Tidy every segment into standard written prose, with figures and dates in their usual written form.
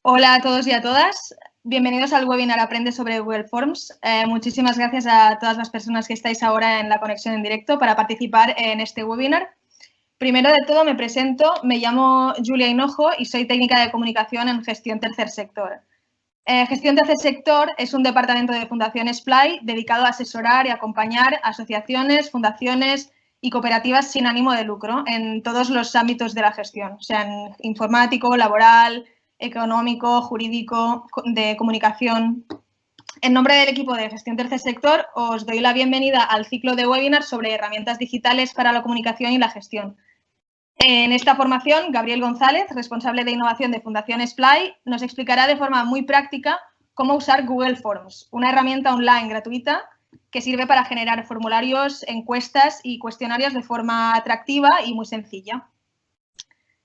Hola a todos y a todas. Bienvenidos al webinar Aprende sobre Google Forms. Muchísimas gracias a todas las personas que estáis ahora en la conexión en directo para participar en este webinar. Primero de todo me presento, me llamo Julia Hinojo y soy técnica de comunicación en Gestión Tercer Sector. Gestión Tercer Sector es un departamento de Fundación SPLAI dedicado a asesorar y acompañar asociaciones, fundaciones y cooperativas sin ánimo de lucro en todos los ámbitos de la gestión, sean informático, laboral, económico, jurídico, de comunicación. En nombre del equipo de Gestión Tercer Sector, os doy la bienvenida al ciclo de webinars sobre herramientas digitales para la comunicación y la gestión. En esta formación, Gabriel González, responsable de innovación de Fundación SPLAI, nos explicará de forma muy práctica cómo usar Google Forms, una herramienta online gratuita que sirve para generar formularios, encuestas y cuestionarios de forma atractiva y muy sencilla.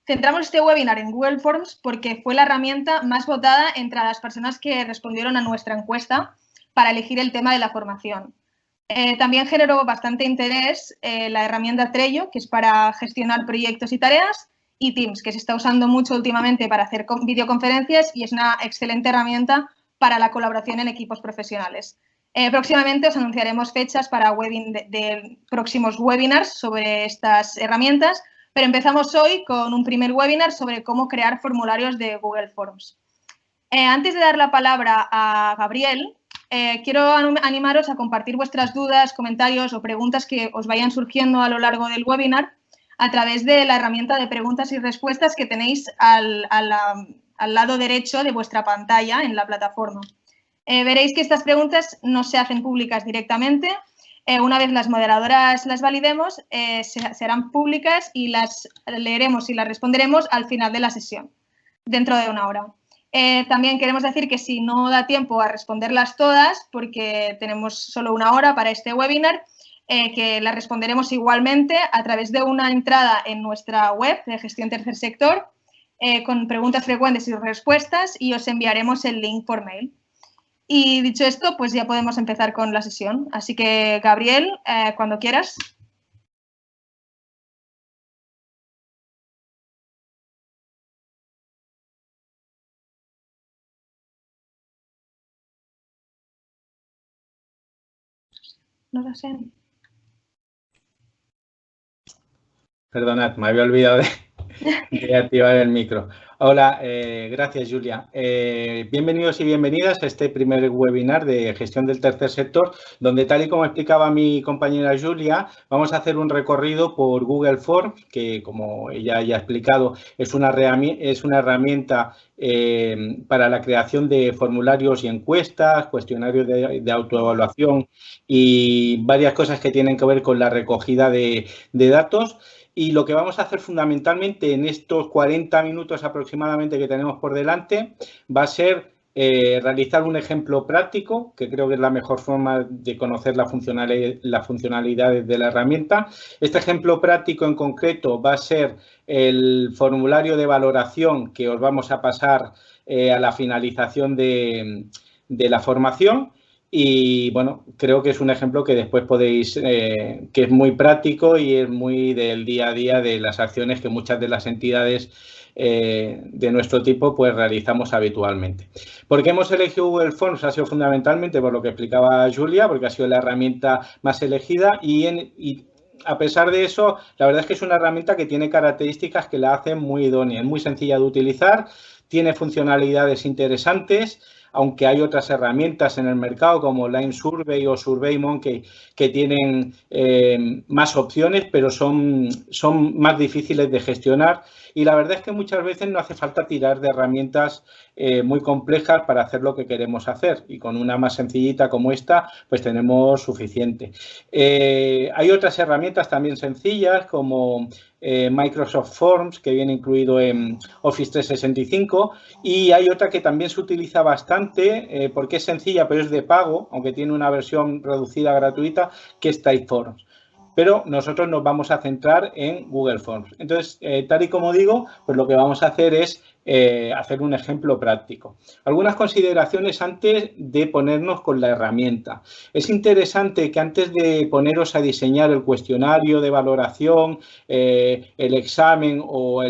Centramos este webinar en Google Forms porque fue la herramienta más votada entre las personas que respondieron a nuestra encuesta para elegir el tema de la formación. También generó bastante interés la herramienta Trello, que es para gestionar proyectos y tareas, y Teams, que se está usando mucho últimamente para hacer videoconferencias y es una excelente herramienta para la colaboración en equipos profesionales. Próximamente os anunciaremos fechas para de próximos webinars sobre estas herramientas, pero empezamos hoy con un primer webinar sobre cómo crear formularios de Google Forms. Antes de dar la palabra a Gabriel, quiero animaros a compartir vuestras dudas, comentarios o preguntas que os vayan surgiendo a lo largo del webinar a través de la herramienta de preguntas y respuestas que tenéis al lado derecho de vuestra pantalla en la plataforma. Veréis que estas preguntas no se hacen públicas directamente. Una vez las moderadoras las validemos, serán públicas y las leeremos y las responderemos al final de la sesión, dentro de una hora. También queremos decir que si no da tiempo a responderlas todas, porque tenemos solo una hora para este webinar, que las responderemos igualmente a través de una entrada en nuestra web de Gestión Tercer Sector, con preguntas frecuentes y respuestas, y os enviaremos el link por mail. Y dicho esto, pues ya podemos empezar con la sesión. Así que, Gabriel, cuando quieras. No lo sé. Perdonad, me había olvidado de activar el micro. Hola, gracias, Julia. Bienvenidos y bienvenidas a este primer webinar de gestión del tercer sector, donde, tal y como explicaba mi compañera Julia, vamos a hacer un recorrido por Google Forms, que, como ella ya ha explicado, es una herramienta para la creación de formularios y encuestas, cuestionarios de autoevaluación y varias cosas que tienen que ver con la recogida de datos. Y lo que vamos a hacer fundamentalmente en estos 40 minutos aproximadamente que tenemos por delante va a ser realizar un ejemplo práctico, que creo que es la mejor forma de conocer las funcionalidades de la herramienta. Este ejemplo práctico en concreto va a ser el formulario de valoración que os vamos a pasar a la finalización de la formación. Y, bueno, creo que es un ejemplo que después podéis, que es muy práctico y es muy del día a día de las acciones que muchas de las entidades de nuestro tipo pues realizamos habitualmente. ¿Por qué hemos elegido Google Forms? Ha sido fundamentalmente por lo que explicaba Julia, porque ha sido la herramienta más elegida y a pesar de eso, la verdad es que es una herramienta que tiene características que la hacen muy idónea, es muy sencilla de utilizar, tiene funcionalidades interesantes, aunque hay otras herramientas en el mercado como Lime Survey o SurveyMonkey que tienen más opciones, pero son más difíciles de gestionar. Y la verdad es que muchas veces no hace falta tirar de herramientas muy complejas para hacer lo que queremos hacer. Y con una más sencillita como esta, pues tenemos suficiente. Hay otras herramientas también sencillas como Microsoft Forms, que viene incluido en Office 365, y hay otra que también se utiliza bastante porque es sencilla, pero es de pago, aunque tiene una versión reducida gratuita, que es Typeforms. Pero nosotros nos vamos a centrar en Google Forms. Entonces, tal y como digo, pues lo que vamos a hacer es hacer un ejemplo práctico. Algunas consideraciones antes de ponernos con la herramienta. Es interesante que antes de poneros a diseñar el cuestionario de valoración, el examen o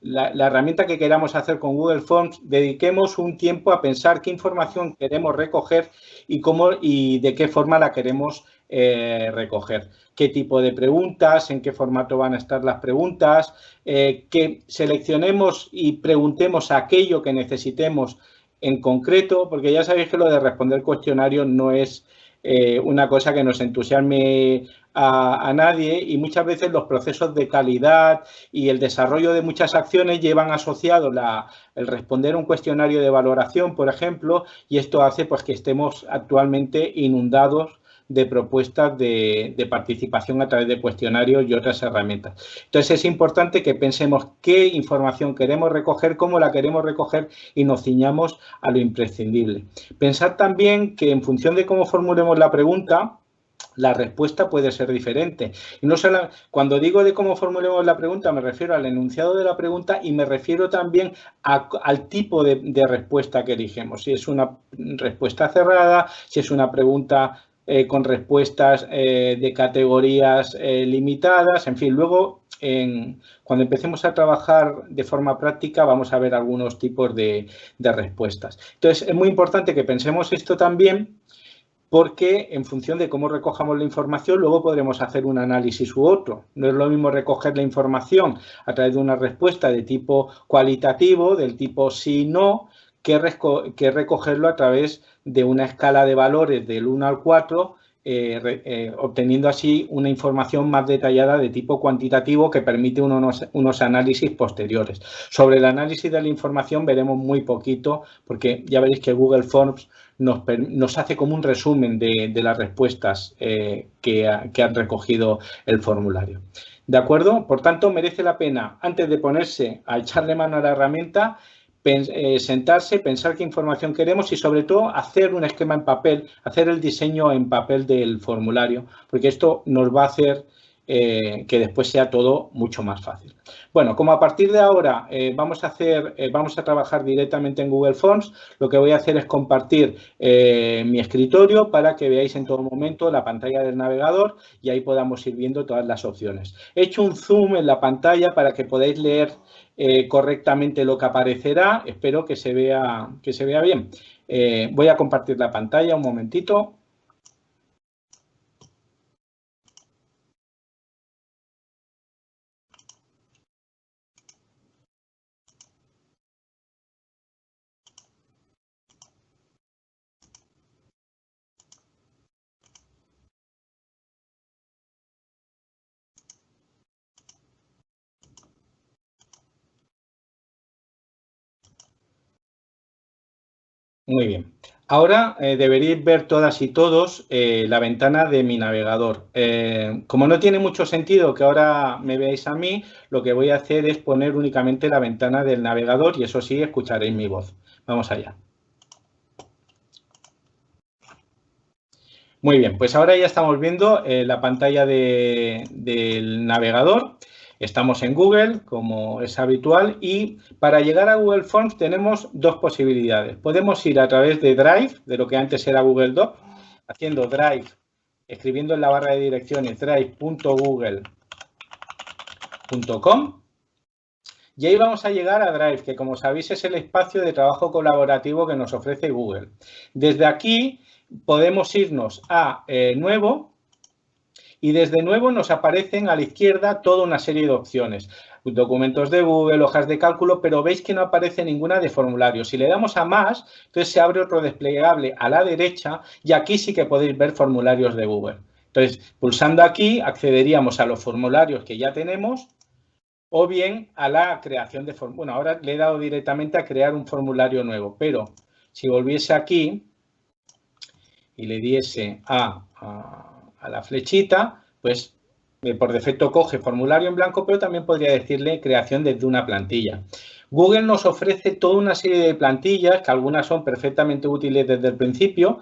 la herramienta que queramos hacer con Google Forms, dediquemos un tiempo a pensar qué información queremos recoger y de qué forma la queremos recoger. Qué tipo de preguntas, en qué formato van a estar las preguntas, que seleccionemos y preguntemos aquello que necesitemos en concreto, porque ya sabéis que lo de responder cuestionarios no es una cosa que nos entusiasme a nadie, y muchas veces los procesos de calidad y el desarrollo de muchas acciones llevan asociado el responder un cuestionario de valoración, por ejemplo, y esto hace pues que estemos actualmente inundados de propuestas de participación a través de cuestionarios y otras herramientas. Entonces, es importante que pensemos qué información queremos recoger, cómo la queremos recoger y nos ciñamos a lo imprescindible. Pensad también que en función de cómo formulemos la pregunta, la respuesta puede ser diferente. Y no solo, cuando digo de cómo formulemos la pregunta, me refiero al enunciado de la pregunta y me refiero también al tipo de respuesta que eligemos. Si es una respuesta cerrada, si es una pregunta con respuestas de categorías limitadas, en fin, luego cuando empecemos a trabajar de forma práctica vamos a ver algunos tipos de respuestas. Entonces, es muy importante que pensemos esto también, porque en función de cómo recojamos la información, luego podremos hacer un análisis u otro. No es lo mismo recoger la información a través de una respuesta de tipo cualitativo, del tipo sí, no, que recogerlo a través de una escala de valores del 1 al 4, obteniendo así una información más detallada de tipo cuantitativo que permite unos análisis posteriores. Sobre el análisis de la información veremos muy poquito, porque ya veréis que Google Forms nos hace como un resumen de las respuestas que han recogido el formulario. ¿De acuerdo? Por tanto, merece la pena, antes de ponerse a echarle mano a la herramienta, sentarse, pensar qué información queremos y, sobre todo, hacer un esquema en papel, hacer el diseño en papel del formulario, porque esto nos va a hacer que después sea todo mucho más fácil. Bueno, como a partir de ahora vamos a trabajar directamente en Google Forms, lo que voy a hacer es compartir mi escritorio para que veáis en todo momento la pantalla del navegador y ahí podamos ir viendo todas las opciones. He hecho un zoom en la pantalla para que podáis leer correctamente lo que aparecerá. Espero que se vea bien. Voy a compartir la pantalla un momentito. Muy bien. Ahora deberéis ver todas y todos la ventana de mi navegador. Como no tiene mucho sentido que ahora me veáis a mí, lo que voy a hacer es poner únicamente la ventana del navegador y eso sí, escucharéis mi voz. Vamos allá. Muy bien, pues ahora ya estamos viendo la pantalla del navegador. Estamos en Google, como es habitual, y para llegar a Google Forms tenemos dos posibilidades. Podemos ir a través de Drive, de lo que antes era Google Doc, haciendo Drive, escribiendo en la barra de direcciones drive.google.com, y ahí vamos a llegar a Drive, que como sabéis es el espacio de trabajo colaborativo que nos ofrece Google. Desde aquí podemos irnos a Nuevo, y desde Nuevo nos aparecen a la izquierda toda una serie de opciones. Documentos de Google, hojas de cálculo, pero veis que no aparece ninguna de formularios. Si le damos a más, entonces se abre otro desplegable a la derecha y aquí sí que podéis ver formularios de Google. Entonces, pulsando aquí, accederíamos a los formularios que ya tenemos o bien a la creación de formularios. Bueno, ahora le he dado directamente a crear un formulario nuevo, pero si volviese aquí y le diese a la flechita, pues por defecto coge formulario en blanco, pero también podría decirle creación desde una plantilla. Google nos ofrece toda una serie de plantillas, que algunas son perfectamente útiles desde el principio,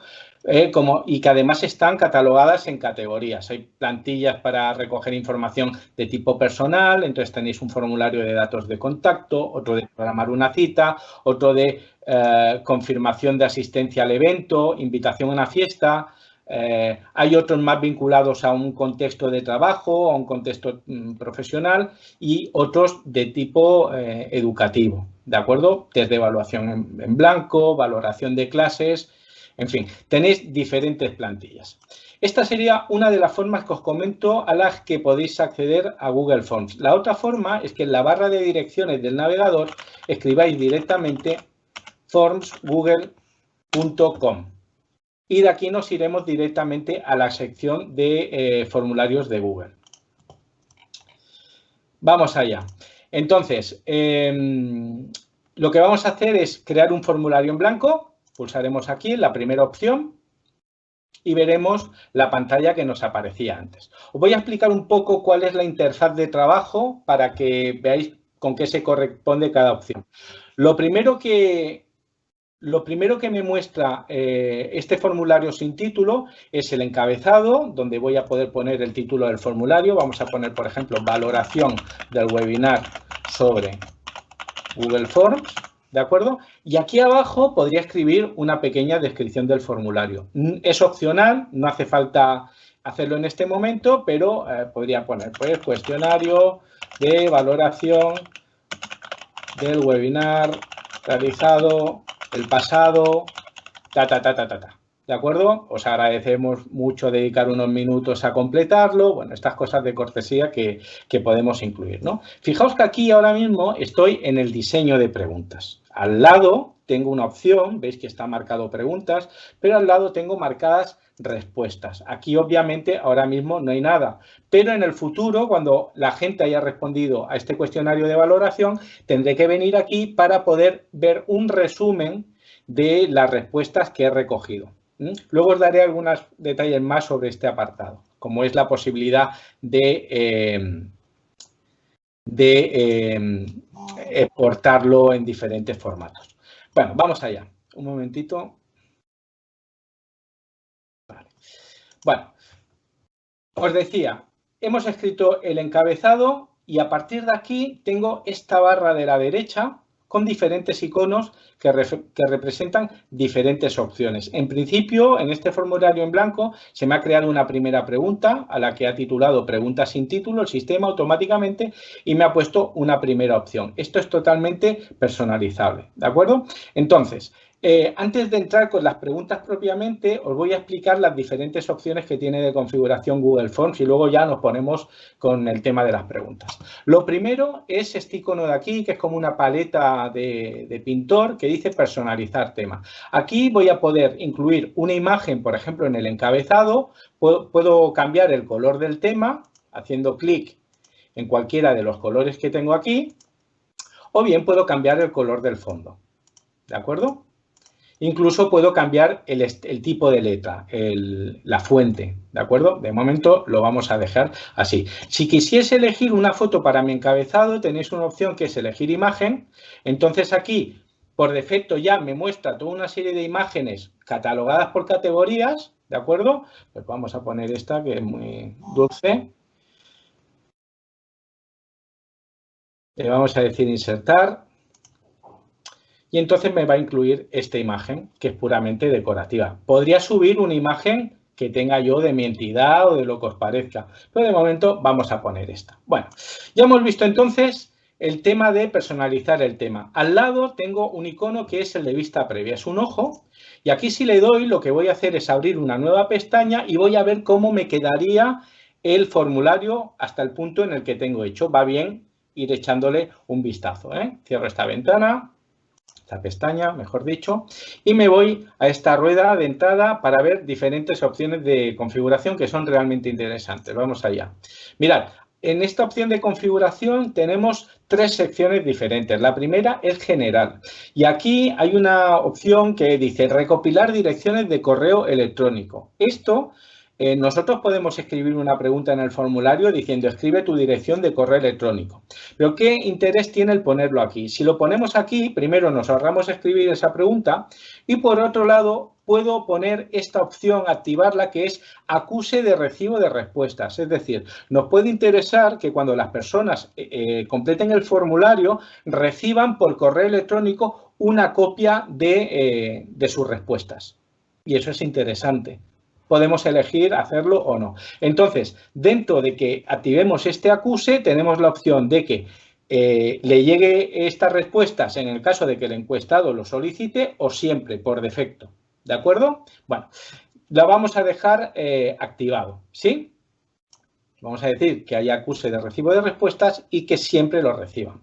y que además están catalogadas en categorías. Hay plantillas para recoger información de tipo personal, entonces tenéis un formulario de datos de contacto, otro de programar una cita, otro de confirmación de asistencia al evento, invitación a una fiesta. Hay otros más vinculados a un contexto de trabajo, a un contexto profesional y otros de tipo educativo, ¿de acuerdo? Desde evaluación en blanco, valoración de clases, en fin, tenéis diferentes plantillas. Esta sería una de las formas que os comento a las que podéis acceder a Google Forms. La otra forma es que en la barra de direcciones del navegador escribáis directamente formsgoogle.com. Y de aquí nos iremos directamente a la sección de formularios de Google. Vamos allá. Entonces, lo que vamos a hacer es crear un formulario en blanco. Pulsaremos aquí en la primera opción y veremos la pantalla que nos aparecía antes. Os voy a explicar un poco cuál es la interfaz de trabajo para que veáis con qué se corresponde cada opción. Lo primero que me muestra este formulario sin título es el encabezado, donde voy a poder poner el título del formulario. Vamos a poner, por ejemplo, valoración del webinar sobre Google Forms, ¿de acuerdo? Y aquí abajo podría escribir una pequeña descripción del formulario. Es opcional, no hace falta hacerlo en este momento, pero podría poner, pues, cuestionario de valoración del webinar realizado el pasado, ¿de acuerdo? Os agradecemos mucho dedicar unos minutos a completarlo. Bueno, estas cosas de cortesía que podemos incluir, ¿no? Fijaos que aquí ahora mismo estoy en el diseño de preguntas. Al lado tengo una opción, veis que está marcado preguntas, pero al lado tengo marcadas respuestas. Aquí obviamente ahora mismo no hay nada, pero en el futuro, cuando la gente haya respondido a este cuestionario de valoración, tendré que venir aquí para poder ver un resumen de las respuestas que he recogido. Luego os daré algunos detalles más sobre este apartado, como es la posibilidad de exportarlo en diferentes formatos. Bueno, vamos allá. Un momentito. Vale. Bueno, os decía, hemos escrito el encabezado y a partir de aquí tengo esta barra de la derecha con diferentes iconos que representan diferentes opciones. En principio, en este formulario en blanco, se me ha creado una primera pregunta a la que ha titulado Pregunta sin título, el sistema automáticamente, y me ha puesto una primera opción. Esto es totalmente personalizable, ¿de acuerdo? Entonces, antes de entrar con las preguntas propiamente, os voy a explicar las diferentes opciones que tiene de configuración Google Forms y luego ya nos ponemos con el tema de las preguntas. Lo primero es este icono de aquí, que es como una paleta de pintor que dice personalizar tema. Aquí voy a poder incluir una imagen, por ejemplo, en el encabezado. Puedo cambiar el color del tema haciendo clic en cualquiera de los colores que tengo aquí, o bien puedo cambiar el color del fondo, ¿de acuerdo? Incluso puedo cambiar el tipo de letra, la fuente, ¿de acuerdo? De momento lo vamos a dejar así. Si quisiese elegir una foto para mi encabezado, tenéis una opción que es elegir imagen. Entonces aquí, por defecto, ya me muestra toda una serie de imágenes catalogadas por categorías, ¿de acuerdo? Pues vamos a poner esta que es muy dulce. Le vamos a decir insertar. Y entonces me va a incluir esta imagen, que es puramente decorativa. Podría subir una imagen que tenga yo de mi entidad o de lo que os parezca, pero de momento vamos a poner esta. Bueno, ya hemos visto entonces el tema de personalizar el tema. Al lado tengo un icono que es el de vista previa, es un ojo, y aquí si le doy lo que voy a hacer es abrir una nueva pestaña y voy a ver cómo me quedaría el formulario hasta el punto en el que tengo hecho. Va bien ir echándole un vistazo, ¿eh? Cierro esta ventana. La pestaña, mejor dicho, y me voy a esta rueda de entrada para ver diferentes opciones de configuración que son realmente interesantes. Vamos allá. Mirad, en esta opción de configuración tenemos 3 secciones diferentes. La primera es general y aquí hay una opción que dice recopilar direcciones de correo electrónico. Esto nosotros podemos escribir una pregunta en el formulario diciendo escribe tu dirección de correo electrónico. Pero ¿qué interés tiene el ponerlo aquí? Si lo ponemos aquí, primero nos ahorramos escribir esa pregunta y por otro lado puedo poner esta opción, activarla, que es acuse de recibo de respuestas. Es decir, nos puede interesar que cuando las personas completen el formulario reciban por correo electrónico una copia de sus respuestas. Y eso es interesante. Podemos elegir hacerlo o no. Entonces, dentro de que activemos este acuse, tenemos la opción de que le llegue estas respuestas en el caso de que el encuestado lo solicite o siempre por defecto. ¿De acuerdo? Bueno, la vamos a dejar activado, ¿sí? Vamos a decir que haya acuse de recibo de respuestas y que siempre lo reciban.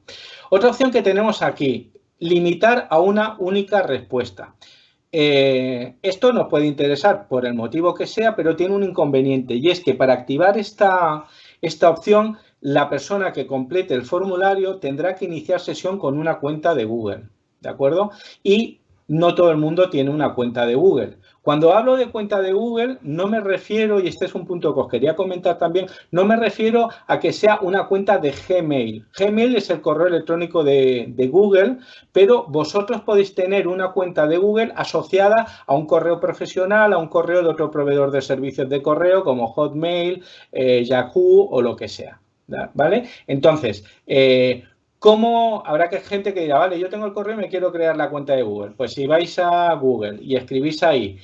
Otra opción que tenemos aquí, limitar a una única respuesta. Esto nos puede interesar por el motivo que sea, pero tiene un inconveniente y es que para activar esta opción, la persona que complete el formulario tendrá que iniciar sesión con una cuenta de Google, ¿de acuerdo? Y no todo el mundo tiene una cuenta de Google. Cuando hablo de cuenta de Google, no me refiero, y este es un punto que os quería comentar también, no me refiero a que sea una cuenta de Gmail. Gmail es el correo electrónico de Google, pero vosotros podéis tener una cuenta de Google asociada a un correo profesional, a un correo de otro proveedor de servicios de correo como Hotmail, Yahoo o lo que sea, ¿vale? Entonces, ¿cómo? Habrá gente que dirá, vale, yo tengo el correo y me quiero crear la cuenta de Google. Pues si vais a Google y escribís ahí,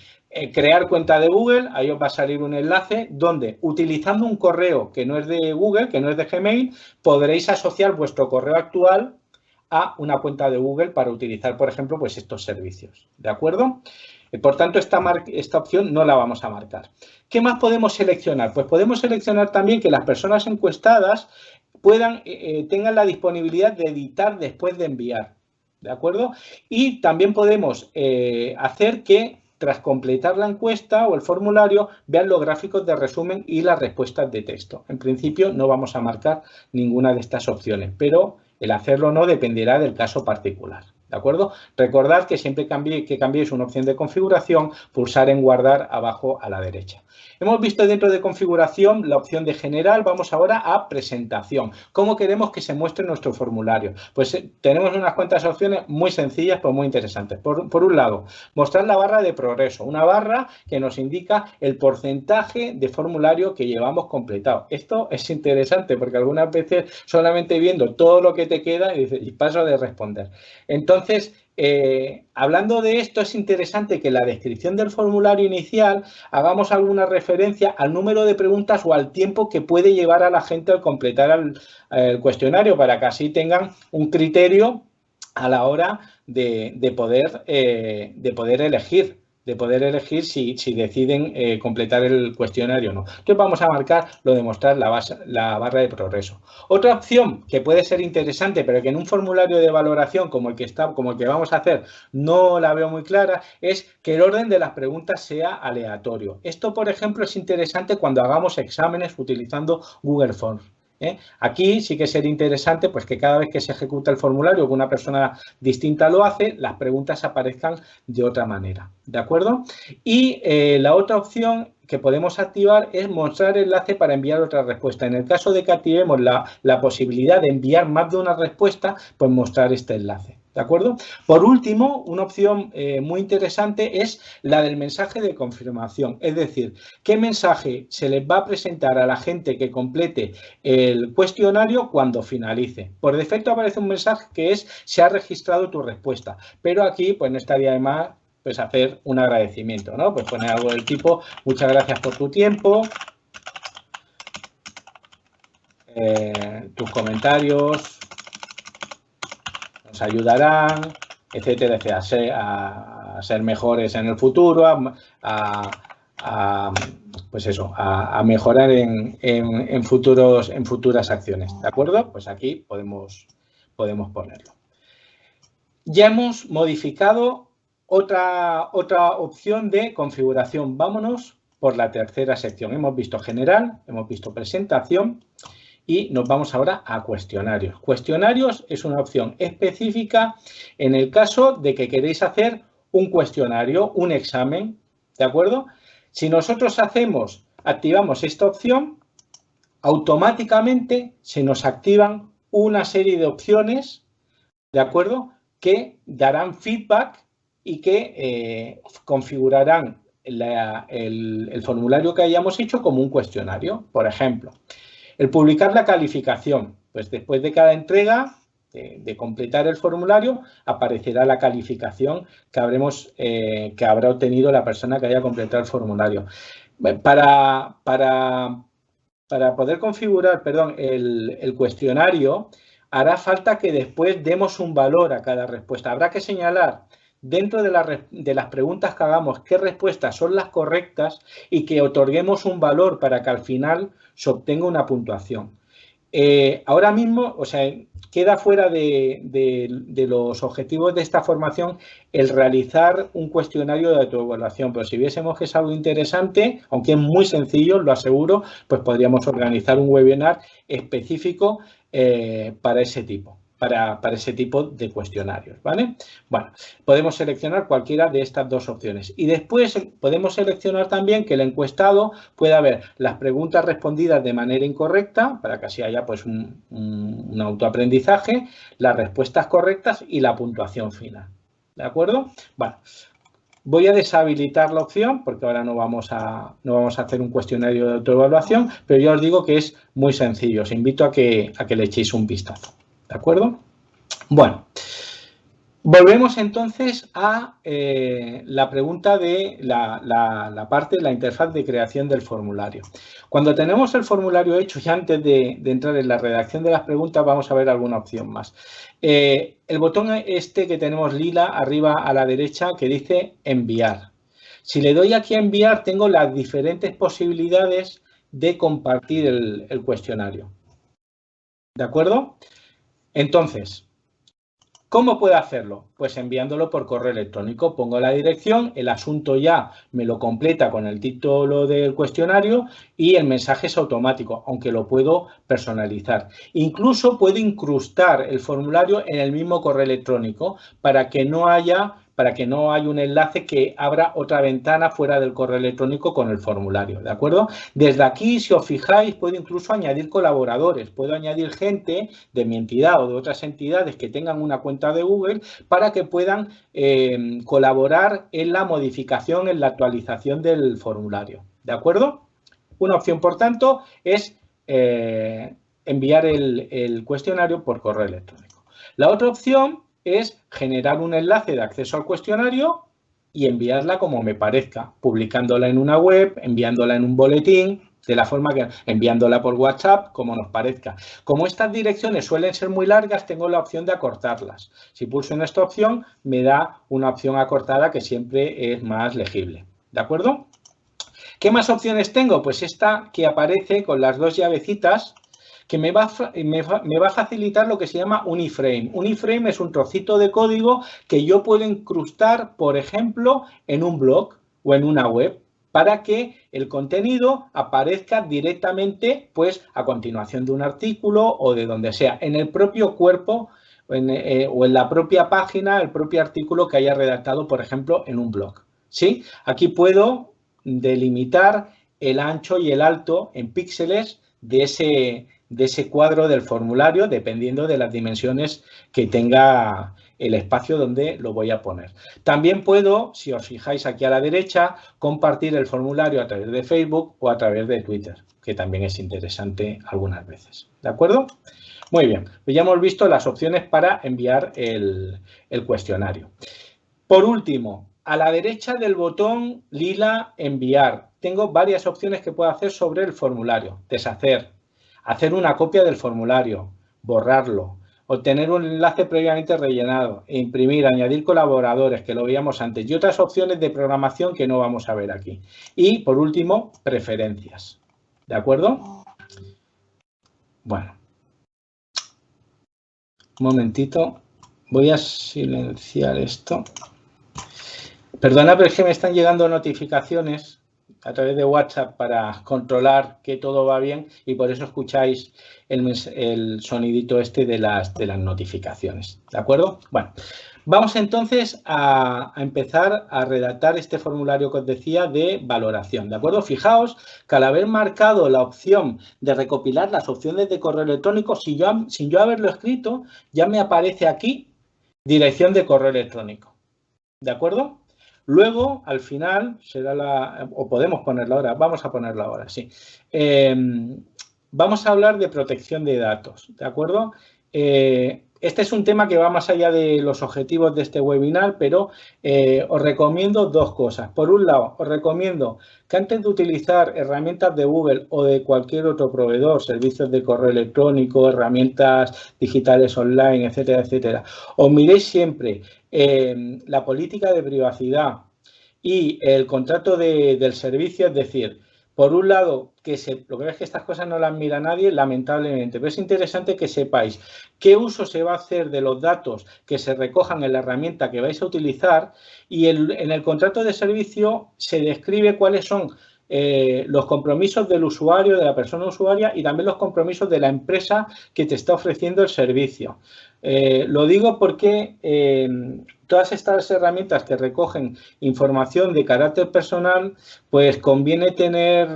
crear cuenta de Google, ahí os va a salir un enlace donde, utilizando un correo que no es de Google, que no es de Gmail, podréis asociar vuestro correo actual a una cuenta de Google para utilizar, por ejemplo, pues estos servicios. ¿De acuerdo? Por tanto, esta opción no la vamos a marcar. ¿Qué más podemos seleccionar? Pues podemos seleccionar también que las personas encuestadas tengan la disponibilidad de editar después de enviar, ¿de acuerdo? Y también podemos hacer que tras completar la encuesta o el formulario vean los gráficos de resumen y las respuestas de texto. En principio no vamos a marcar ninguna de estas opciones, pero el hacerlo o no dependerá del caso particular. ¿De acuerdo? Recordad que siempre que cambiéis una opción de configuración, pulsar en guardar abajo a la derecha. Hemos visto dentro de configuración la opción de general, vamos ahora a presentación. ¿Cómo queremos que se muestre nuestro formulario? Pues tenemos unas cuantas opciones muy sencillas pero muy interesantes. Por un lado, mostrar la barra de progreso, una barra que nos indica el porcentaje de formulario que llevamos completado. Esto es interesante porque algunas veces solamente viendo todo lo que te queda y paso de responder. Entonces, hablando de esto, es interesante que en la descripción del formulario inicial hagamos alguna referencia al número de preguntas o al tiempo que puede llevar a la gente al completar el cuestionario para que así tengan un criterio a la hora de poder elegir si deciden completar el cuestionario o no. Entonces vamos a marcar lo de mostrar la barra de progreso. Otra opción que puede ser interesante, pero que en un formulario de valoración como el que vamos a hacer no la veo muy clara, es que el orden de las preguntas sea aleatorio. Esto, por ejemplo, es interesante cuando hagamos exámenes utilizando Google Forms. Aquí sí que sería interesante pues que cada vez que se ejecuta el formulario que una persona distinta lo hace, las preguntas aparezcan de otra manera, ¿de acuerdo? Y la otra opción que podemos activar es mostrar enlace para enviar otra respuesta. En el caso de que activemos la posibilidad de enviar más de una respuesta, pues mostrar este enlace. ¿De acuerdo? Por último, una opción muy interesante es la del mensaje de confirmación. Es decir, qué mensaje se les va a presentar a la gente que complete el cuestionario cuando finalice. Por defecto aparece un mensaje que es se ha registrado tu respuesta. Pero aquí pues no estaría de más pues hacer un agradecimiento, ¿no? Pues poner algo del tipo muchas gracias por tu tiempo. Tus comentarios nos ayudarán, etcétera, a ser mejores en el futuro, pues eso, a mejorar en futuras acciones, ¿de acuerdo? Pues aquí podemos ponerlo. Ya hemos modificado otra opción de configuración. Vámonos por la tercera sección. Hemos visto general, hemos visto presentación. Y nos vamos ahora a cuestionarios. Cuestionarios es una opción específica en el caso de que queréis hacer un cuestionario, un examen, ¿de acuerdo? Si nosotros hacemos activamos esta opción, automáticamente se nos activan una serie de opciones, ¿de acuerdo?, que darán feedback y que configurarán el formulario que hayamos hecho como un cuestionario. Por ejemplo, el publicar la calificación. Pues después de cada entrega de completar el formulario, aparecerá la calificación que habrá obtenido la persona que haya completado el formulario. Para poder configurar, el cuestionario, hará falta que después demos un valor a cada respuesta. Habrá que señalar dentro de las preguntas que hagamos qué respuestas son las correctas y que otorguemos un valor para que al final se obtenga una puntuación. Ahora mismo, o sea, queda fuera de los objetivos de esta formación el realizar un cuestionario de autoevaluación, pero si viésemos que es algo interesante, aunque es muy sencillo, lo aseguro, pues podríamos organizar un webinar específico para ese tipo. Para ese tipo de cuestionarios, ¿vale? Bueno, podemos seleccionar cualquiera de estas dos opciones y después podemos seleccionar también que el encuestado pueda ver las preguntas respondidas de manera incorrecta, para que así haya pues un autoaprendizaje, las respuestas correctas y la puntuación final, ¿de acuerdo? Bueno, voy a deshabilitar la opción porque ahora no vamos a hacer un cuestionario de autoevaluación, pero yo os digo que es muy sencillo, os invito a que le echéis un vistazo. ¿De acuerdo? Bueno, volvemos entonces a la pregunta de la parte de la interfaz de creación del formulario. Cuando tenemos el formulario hecho y antes de entrar en la redacción de las preguntas, vamos a ver alguna opción más. El botón este que tenemos lila arriba a la derecha que dice enviar. Si le doy aquí a enviar, tengo las diferentes posibilidades de compartir el cuestionario. ¿De acuerdo? Entonces, ¿cómo puedo hacerlo? Pues enviándolo por correo electrónico. Pongo la dirección, el asunto ya me lo completa con el título del cuestionario y el mensaje es automático, aunque lo puedo personalizar. Incluso puedo incrustar el formulario en el mismo correo electrónico para que no haya un enlace que abra otra ventana fuera del correo electrónico con el formulario, ¿de acuerdo? Desde aquí, si os fijáis, puedo incluso añadir colaboradores, puedo añadir gente de mi entidad o de otras entidades que tengan una cuenta de Google para que puedan colaborar en la modificación, en la actualización del formulario, ¿de acuerdo? Una opción, por tanto, es enviar el cuestionario por correo electrónico. La otra opción es generar un enlace de acceso al cuestionario y enviarla como me parezca, publicándola en una web, enviándola en un boletín, de la forma que enviándola por WhatsApp, como nos parezca. Como estas direcciones suelen ser muy largas, tengo la opción de acortarlas. Si pulso en esta opción, me da una opción acortada que siempre es más legible. ¿De acuerdo? ¿Qué más opciones tengo? Pues esta que aparece con las dos llavecitas, que me va a facilitar lo que se llama un iframe. Un iframe es un trocito de código que yo puedo incrustar, por ejemplo, en un blog o en una web para que el contenido aparezca directamente, pues, a continuación de un artículo o de donde sea, en el propio cuerpo o en la propia página, el propio artículo que haya redactado, por ejemplo, en un blog. ¿Sí? Aquí puedo delimitar el ancho y el alto en píxeles de ese cuadro del formulario, dependiendo de las dimensiones que tenga el espacio donde lo voy a poner. También puedo, si os fijáis aquí a la derecha, compartir el formulario a través de Facebook o a través de Twitter, que también es interesante algunas veces. ¿De acuerdo? Muy bien, pues ya hemos visto las opciones para enviar el cuestionario. Por último, a la derecha del botón lila enviar, tengo varias opciones que puedo hacer sobre el formulario. Deshacer, hacer una copia del formulario, borrarlo, obtener un enlace previamente rellenado, imprimir, añadir colaboradores, que lo veíamos antes, y otras opciones de programación que no vamos a ver aquí. Y, por último, preferencias. ¿De acuerdo? Bueno. Un momentito. Voy a silenciar esto. Perdona, pero es que me están llegando notificaciones a través de WhatsApp para controlar que todo va bien y por eso escucháis el sonidito este de las notificaciones. ¿De acuerdo? Bueno, Vamos entonces a empezar a redactar este formulario que os decía de valoración, ¿de acuerdo? Fijaos que al haber marcado la opción de recopilar las opciones de correo electrónico, sin yo haberlo escrito, ya me aparece aquí dirección de correo electrónico, ¿de acuerdo? Luego, al final, será o podemos ponerla ahora, vamos a ponerla ahora, sí. Vamos a hablar de protección de datos, ¿de acuerdo? Este es un tema que va más allá de los objetivos de este webinar, pero os recomiendo dos cosas. Por un lado, os recomiendo que antes de utilizar herramientas de Google o de cualquier otro proveedor, servicios de correo electrónico, herramientas digitales online, etcétera, etcétera, os miréis siempre la política de privacidad y el contrato del servicio, es decir, por un lado, lo que ves que estas cosas no las mira nadie, lamentablemente, pero es interesante que sepáis qué uso se va a hacer de los datos que se recojan en la herramienta que vais a utilizar y en el contrato de servicio se describe cuáles son los compromisos del usuario, de la persona usuaria y también los compromisos de la empresa que te está ofreciendo el servicio. Lo digo porque todas estas herramientas que recogen información de carácter personal, pues conviene tener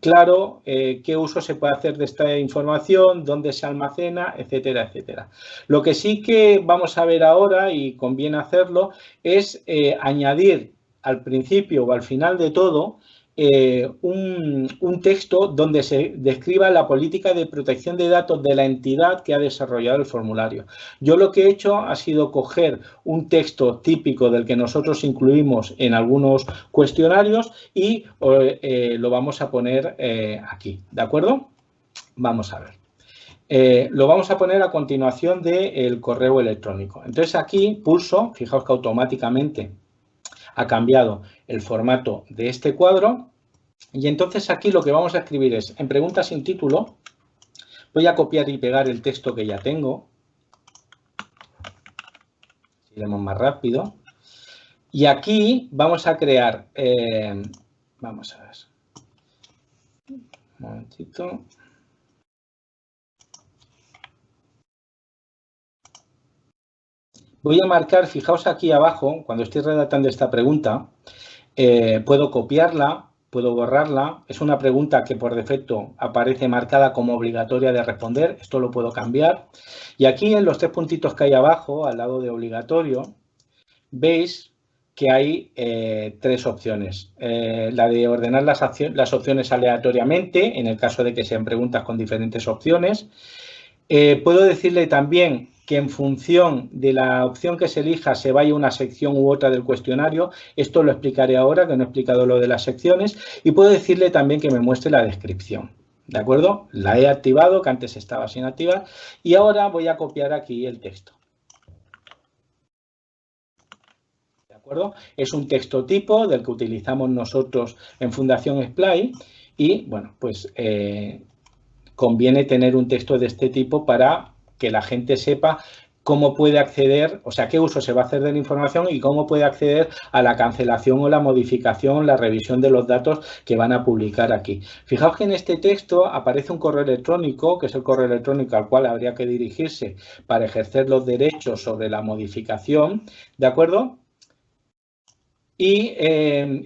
claro qué uso se puede hacer de esta información, dónde se almacena, etcétera, etcétera. Lo que sí que vamos a ver ahora, y conviene hacerlo, es añadir al principio o al final de todo un texto donde se describa la política de protección de datos de la entidad que ha desarrollado el formulario. Yo lo que he hecho ha sido coger un texto típico del que nosotros incluimos en algunos cuestionarios y lo vamos a poner aquí, ¿de acuerdo? Vamos a ver. Lo vamos a poner a continuación del correo electrónico. Entonces aquí pulso, fijaos que automáticamente ha cambiado el formato de este cuadro y entonces aquí lo que vamos a escribir es, en pregunta sin título, voy a copiar y pegar el texto que ya tengo. Iremos más rápido. Y aquí vamos a crear, vamos a ver, un momentito. Voy a marcar, fijaos aquí abajo, cuando estoy redactando esta pregunta, puedo copiarla, puedo borrarla. Es una pregunta que por defecto aparece marcada como obligatoria de responder. Esto lo puedo cambiar. Y aquí en los tres puntitos que hay abajo, al lado de obligatorio, veis que hay tres opciones. La de ordenar las opciones aleatoriamente, en el caso de que sean preguntas con diferentes opciones. Puedo decirle también que en función de la opción que se elija se vaya a una sección u otra del cuestionario. Esto lo explicaré ahora, que no he explicado lo de las secciones. Y puedo decirle también que me muestre la descripción. ¿De acuerdo? La he activado, que antes estaba sin activar. Y ahora voy a copiar aquí el texto. ¿De acuerdo? Es un texto tipo del que utilizamos nosotros en Fundación Splay. Y, bueno, pues conviene tener un texto de este tipo para que la gente sepa cómo puede acceder, o sea, qué uso se va a hacer de la información y cómo puede acceder a la cancelación o la modificación, la revisión de los datos que van a publicar aquí. Fijaos que en este texto aparece un correo electrónico, que es el correo electrónico al cual habría que dirigirse para ejercer los derechos sobre la modificación, ¿de acuerdo? Y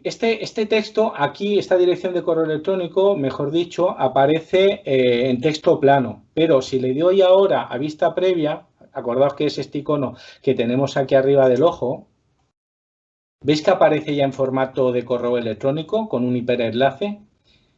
este texto, aquí, esta dirección de correo electrónico, mejor dicho, aparece en texto plano. Pero si le doy ahora a vista previa, acordaos que es este icono que tenemos aquí arriba del ojo, ¿veis que aparece ya en formato de correo electrónico con un hiperenlace?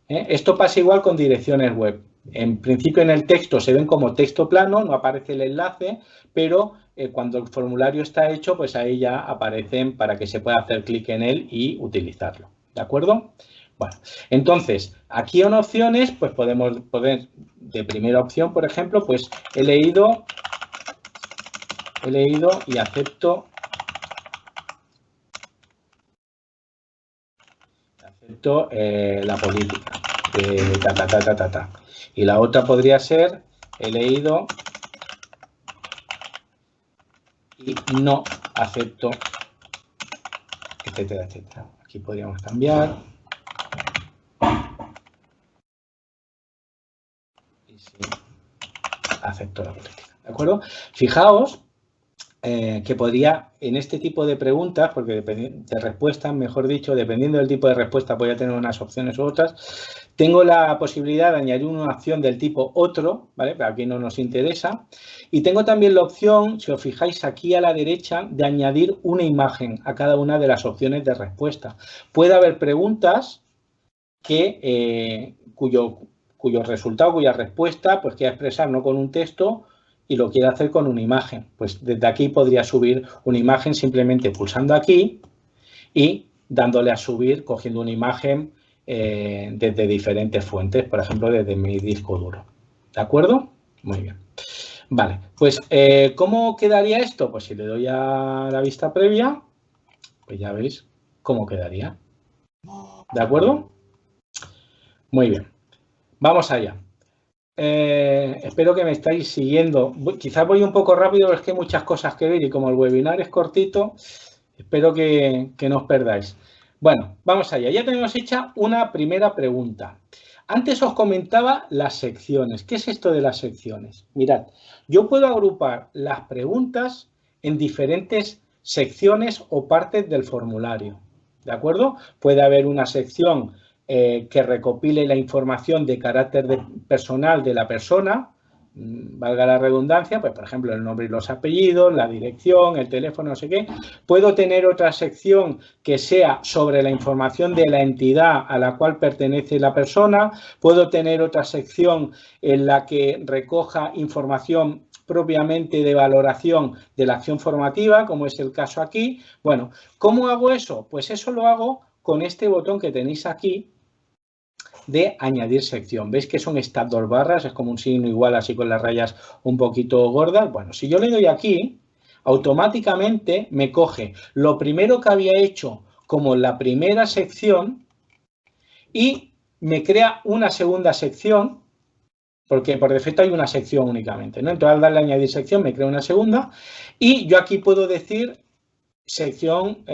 Esto pasa igual con direcciones web. En principio en el texto se ven como texto plano, no aparece el enlace, pero cuando el formulario está hecho, pues ahí ya aparecen para que se pueda hacer clic en él y utilizarlo. ¿De acuerdo? Bueno, entonces, aquí en opciones, pues podemos poner de primera opción, por ejemplo, pues he leído y acepto la política. Y la otra podría ser, he leído y no acepto, etcétera, etcétera. Aquí podríamos cambiar. Y sí, acepto la política. ¿De acuerdo? Fijaos que podría, en este tipo de preguntas, porque de respuestas, mejor dicho, dependiendo del tipo de respuesta, podría tener unas opciones u otras, tengo la posibilidad de añadir una opción del tipo otro, ¿vale? Pero aquí no nos interesa. Y tengo también la opción, si os fijáis aquí a la derecha, de añadir una imagen a cada una de las opciones de respuesta. Puede haber preguntas que, cuyo resultado, cuya respuesta, pues quiera expresar no con un texto, y lo quiere hacer con una imagen. Pues desde aquí podría subir una imagen simplemente pulsando aquí y dándole a subir, cogiendo una imagen desde diferentes fuentes, por ejemplo, desde mi disco duro. ¿De acuerdo? Muy bien. Vale, pues ¿cómo quedaría esto? Pues si le doy a la vista previa, pues ya veis cómo quedaría. ¿De acuerdo? Muy bien. Vamos allá. Espero que me estáis siguiendo. Quizás voy un poco rápido, pero es que hay muchas cosas que ver y como el webinar es cortito, espero que no os perdáis. Bueno, vamos allá. Ya tenemos hecha una primera pregunta. Antes os comentaba las secciones. ¿Qué es esto de las secciones? Mirad, yo puedo agrupar las preguntas en diferentes secciones o partes del formulario. ¿De acuerdo? Puede haber una sección que recopile la información de carácter personal de la persona, valga la redundancia, pues por ejemplo el nombre y los apellidos, la dirección, el teléfono, no sé qué. Puedo tener otra sección que sea sobre la información de la entidad a la cual pertenece la persona. Puedo tener otra sección en la que recoja información propiamente de valoración de la acción formativa, como es el caso aquí. Bueno, ¿cómo hago eso? Pues eso lo hago con este botón que tenéis aquí de añadir sección. ¿Veis que son estas dos barras? Es como un signo igual, así con las rayas un poquito gordas. Bueno, si yo le doy aquí, automáticamente me coge lo primero que había hecho como la primera sección y me crea una segunda sección, porque por defecto hay una sección únicamente, ¿no? Entonces al darle a añadir sección me crea una segunda y yo aquí puedo decir sección,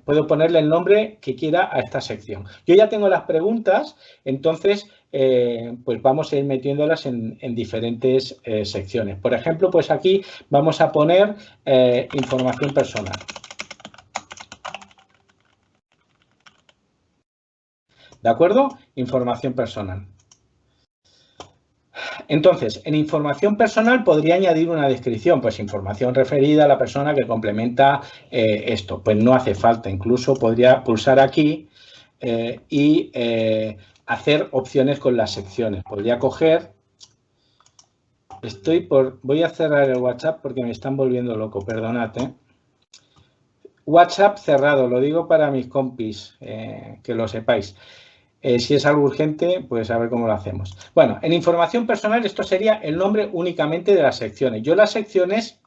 puedo ponerle el nombre que quiera a esta sección. Yo ya tengo las preguntas, entonces pues vamos a ir metiéndolas en diferentes secciones. Por ejemplo, pues aquí vamos a poner información personal. ¿De acuerdo? Información personal. Entonces, en información personal podría añadir una descripción, pues información referida a la persona que complementa esto. Pues no hace falta, incluso podría pulsar aquí y hacer opciones con las secciones. Podría coger, voy a cerrar el WhatsApp porque me están volviendo loco, perdonad. WhatsApp cerrado, lo digo para mis compis, que lo sepáis. Si es algo urgente, pues a ver cómo lo hacemos. Bueno, en información personal esto sería el nombre únicamente de las secciones. Yo las secciones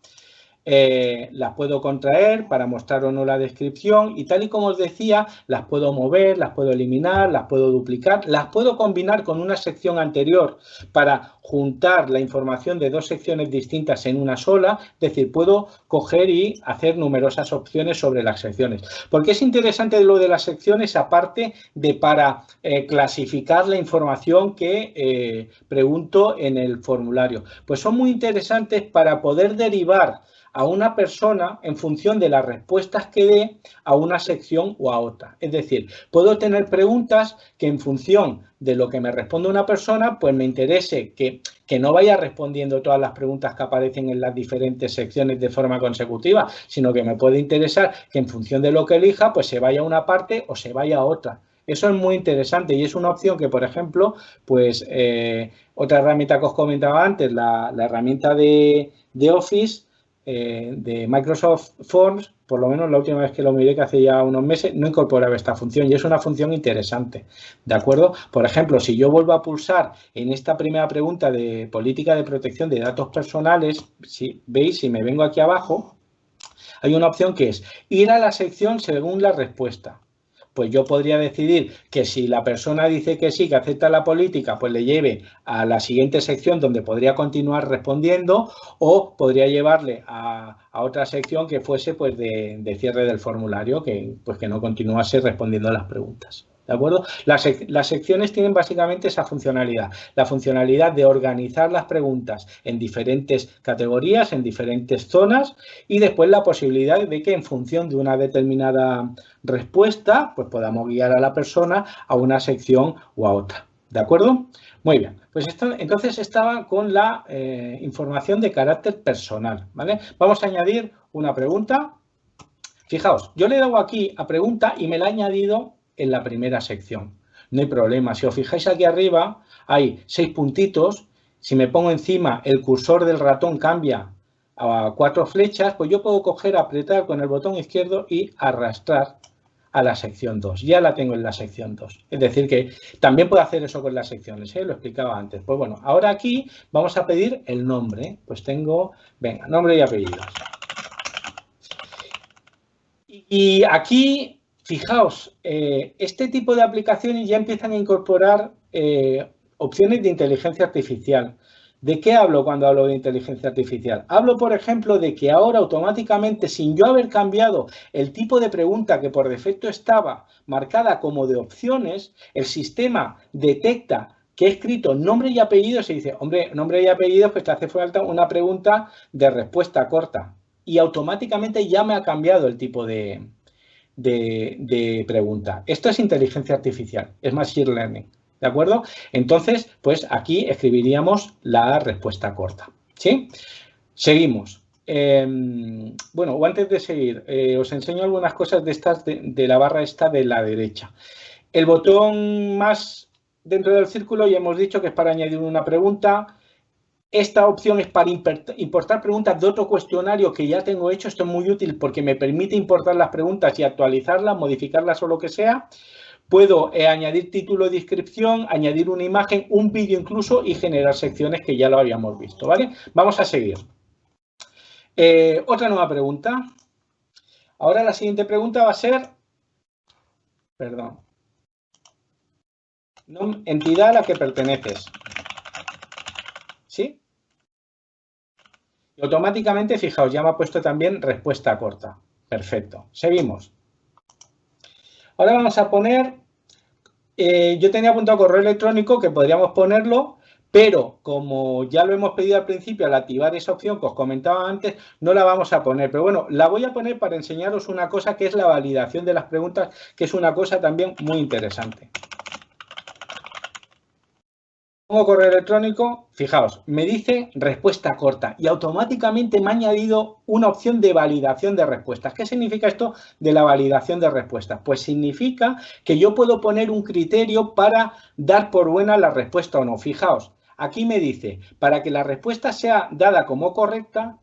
las puedo contraer para mostrar o no la descripción y tal y como os decía, las puedo mover, las puedo eliminar, las puedo duplicar, las puedo combinar con una sección anterior para juntar la información de dos secciones distintas en una sola, es decir, puedo coger y hacer numerosas opciones sobre las secciones. ¿Por qué es interesante lo de las secciones? Aparte de para clasificar la información que pregunto en el formulario. Pues son muy interesantes para poder derivar a una persona en función de las respuestas que dé a una sección o a otra. Es decir, puedo tener preguntas que en función de lo que me responde una persona, pues me interese que no vaya respondiendo todas las preguntas que aparecen en las diferentes secciones de forma consecutiva, sino que me puede interesar que en función de lo que elija, pues se vaya a una parte o se vaya a otra. Eso es muy interesante y es una opción que, por ejemplo, pues otra herramienta que os comentaba antes, la herramienta de Office, de Microsoft Forms, por lo menos la última vez que lo miré, que hace ya unos meses, no incorporaba esta función y es una función interesante, ¿de acuerdo? Por ejemplo, si yo vuelvo a pulsar en esta primera pregunta de política de protección de datos personales, si veis, si me vengo aquí abajo, hay una opción que es ir a la sección según la respuesta. Pues yo podría decidir que si la persona dice que sí, que acepta la política, pues le lleve a la siguiente sección donde podría continuar respondiendo o podría llevarle a otra sección que fuese pues de cierre del formulario, que no continuase respondiendo a las preguntas. ¿De acuerdo? Las secciones tienen básicamente esa funcionalidad, la funcionalidad de organizar las preguntas en diferentes categorías, en diferentes zonas y después la posibilidad de que en función de una determinada respuesta, pues podamos guiar a la persona a una sección o a otra. ¿De acuerdo? Muy bien, pues entonces estaba con la información de carácter personal, ¿vale? Vamos a añadir una pregunta. Fijaos, yo le he dado aquí a pregunta y me la he añadido en la primera sección. No hay problema. Si os fijáis aquí arriba, hay 6 puntitos. Si me pongo encima, el cursor del ratón cambia a 4 flechas, pues yo puedo coger, apretar con el botón izquierdo y arrastrar a la sección 2. Ya la tengo en la sección 2. Es decir, que también puedo hacer eso con las secciones, ¿eh? Lo explicaba antes. Pues bueno, ahora aquí vamos a pedir el nombre. Pues tengo, venga, nombre y apellidos. Y aquí, fijaos, este tipo de aplicaciones ya empiezan a incorporar opciones de inteligencia artificial. ¿De qué hablo cuando hablo de inteligencia artificial? Hablo, por ejemplo, de que ahora automáticamente, sin yo haber cambiado el tipo de pregunta que por defecto estaba marcada como de opciones, el sistema detecta que he escrito nombre y apellidos y dice, hombre, nombre y apellidos, pues te hace falta una pregunta de respuesta corta. Y automáticamente ya me ha cambiado el tipo de pregunta. Esto es inteligencia artificial, es machine learning, ¿de acuerdo? Entonces, pues aquí escribiríamos la respuesta corta, ¿sí? Seguimos. Bueno, o antes de seguir, os enseño algunas cosas de estas de la barra esta de la derecha. El botón más dentro del círculo ya hemos dicho que es para añadir una pregunta. Esta opción es para importar preguntas de otro cuestionario que ya tengo hecho. Esto es muy útil porque me permite importar las preguntas y actualizarlas, modificarlas o lo que sea. Puedo añadir título, descripción, añadir una imagen, un vídeo incluso y generar secciones que ya lo habíamos visto, ¿vale? Vamos a seguir. Otra nueva pregunta. Ahora la siguiente pregunta va a ser, perdón, entidad a la que perteneces. ¿Sí? Y automáticamente, fijaos, ya me ha puesto también respuesta corta. Perfecto. Seguimos. Ahora vamos a poner, yo tenía apuntado correo electrónico que podríamos ponerlo, pero como ya lo hemos pedido al principio al activar esa opción que os comentaba antes, no la vamos a poner. Pero bueno, la voy a poner para enseñaros una cosa que es la validación de las preguntas, que es una cosa también muy interesante. Pongo correo electrónico, fijaos, me dice respuesta corta y automáticamente me ha añadido una opción de validación de respuestas. ¿Qué significa esto de la validación de respuestas? Pues significa que yo puedo poner un criterio para dar por buena la respuesta o no. Fijaos, aquí me dice, para que la respuesta sea dada como correcta,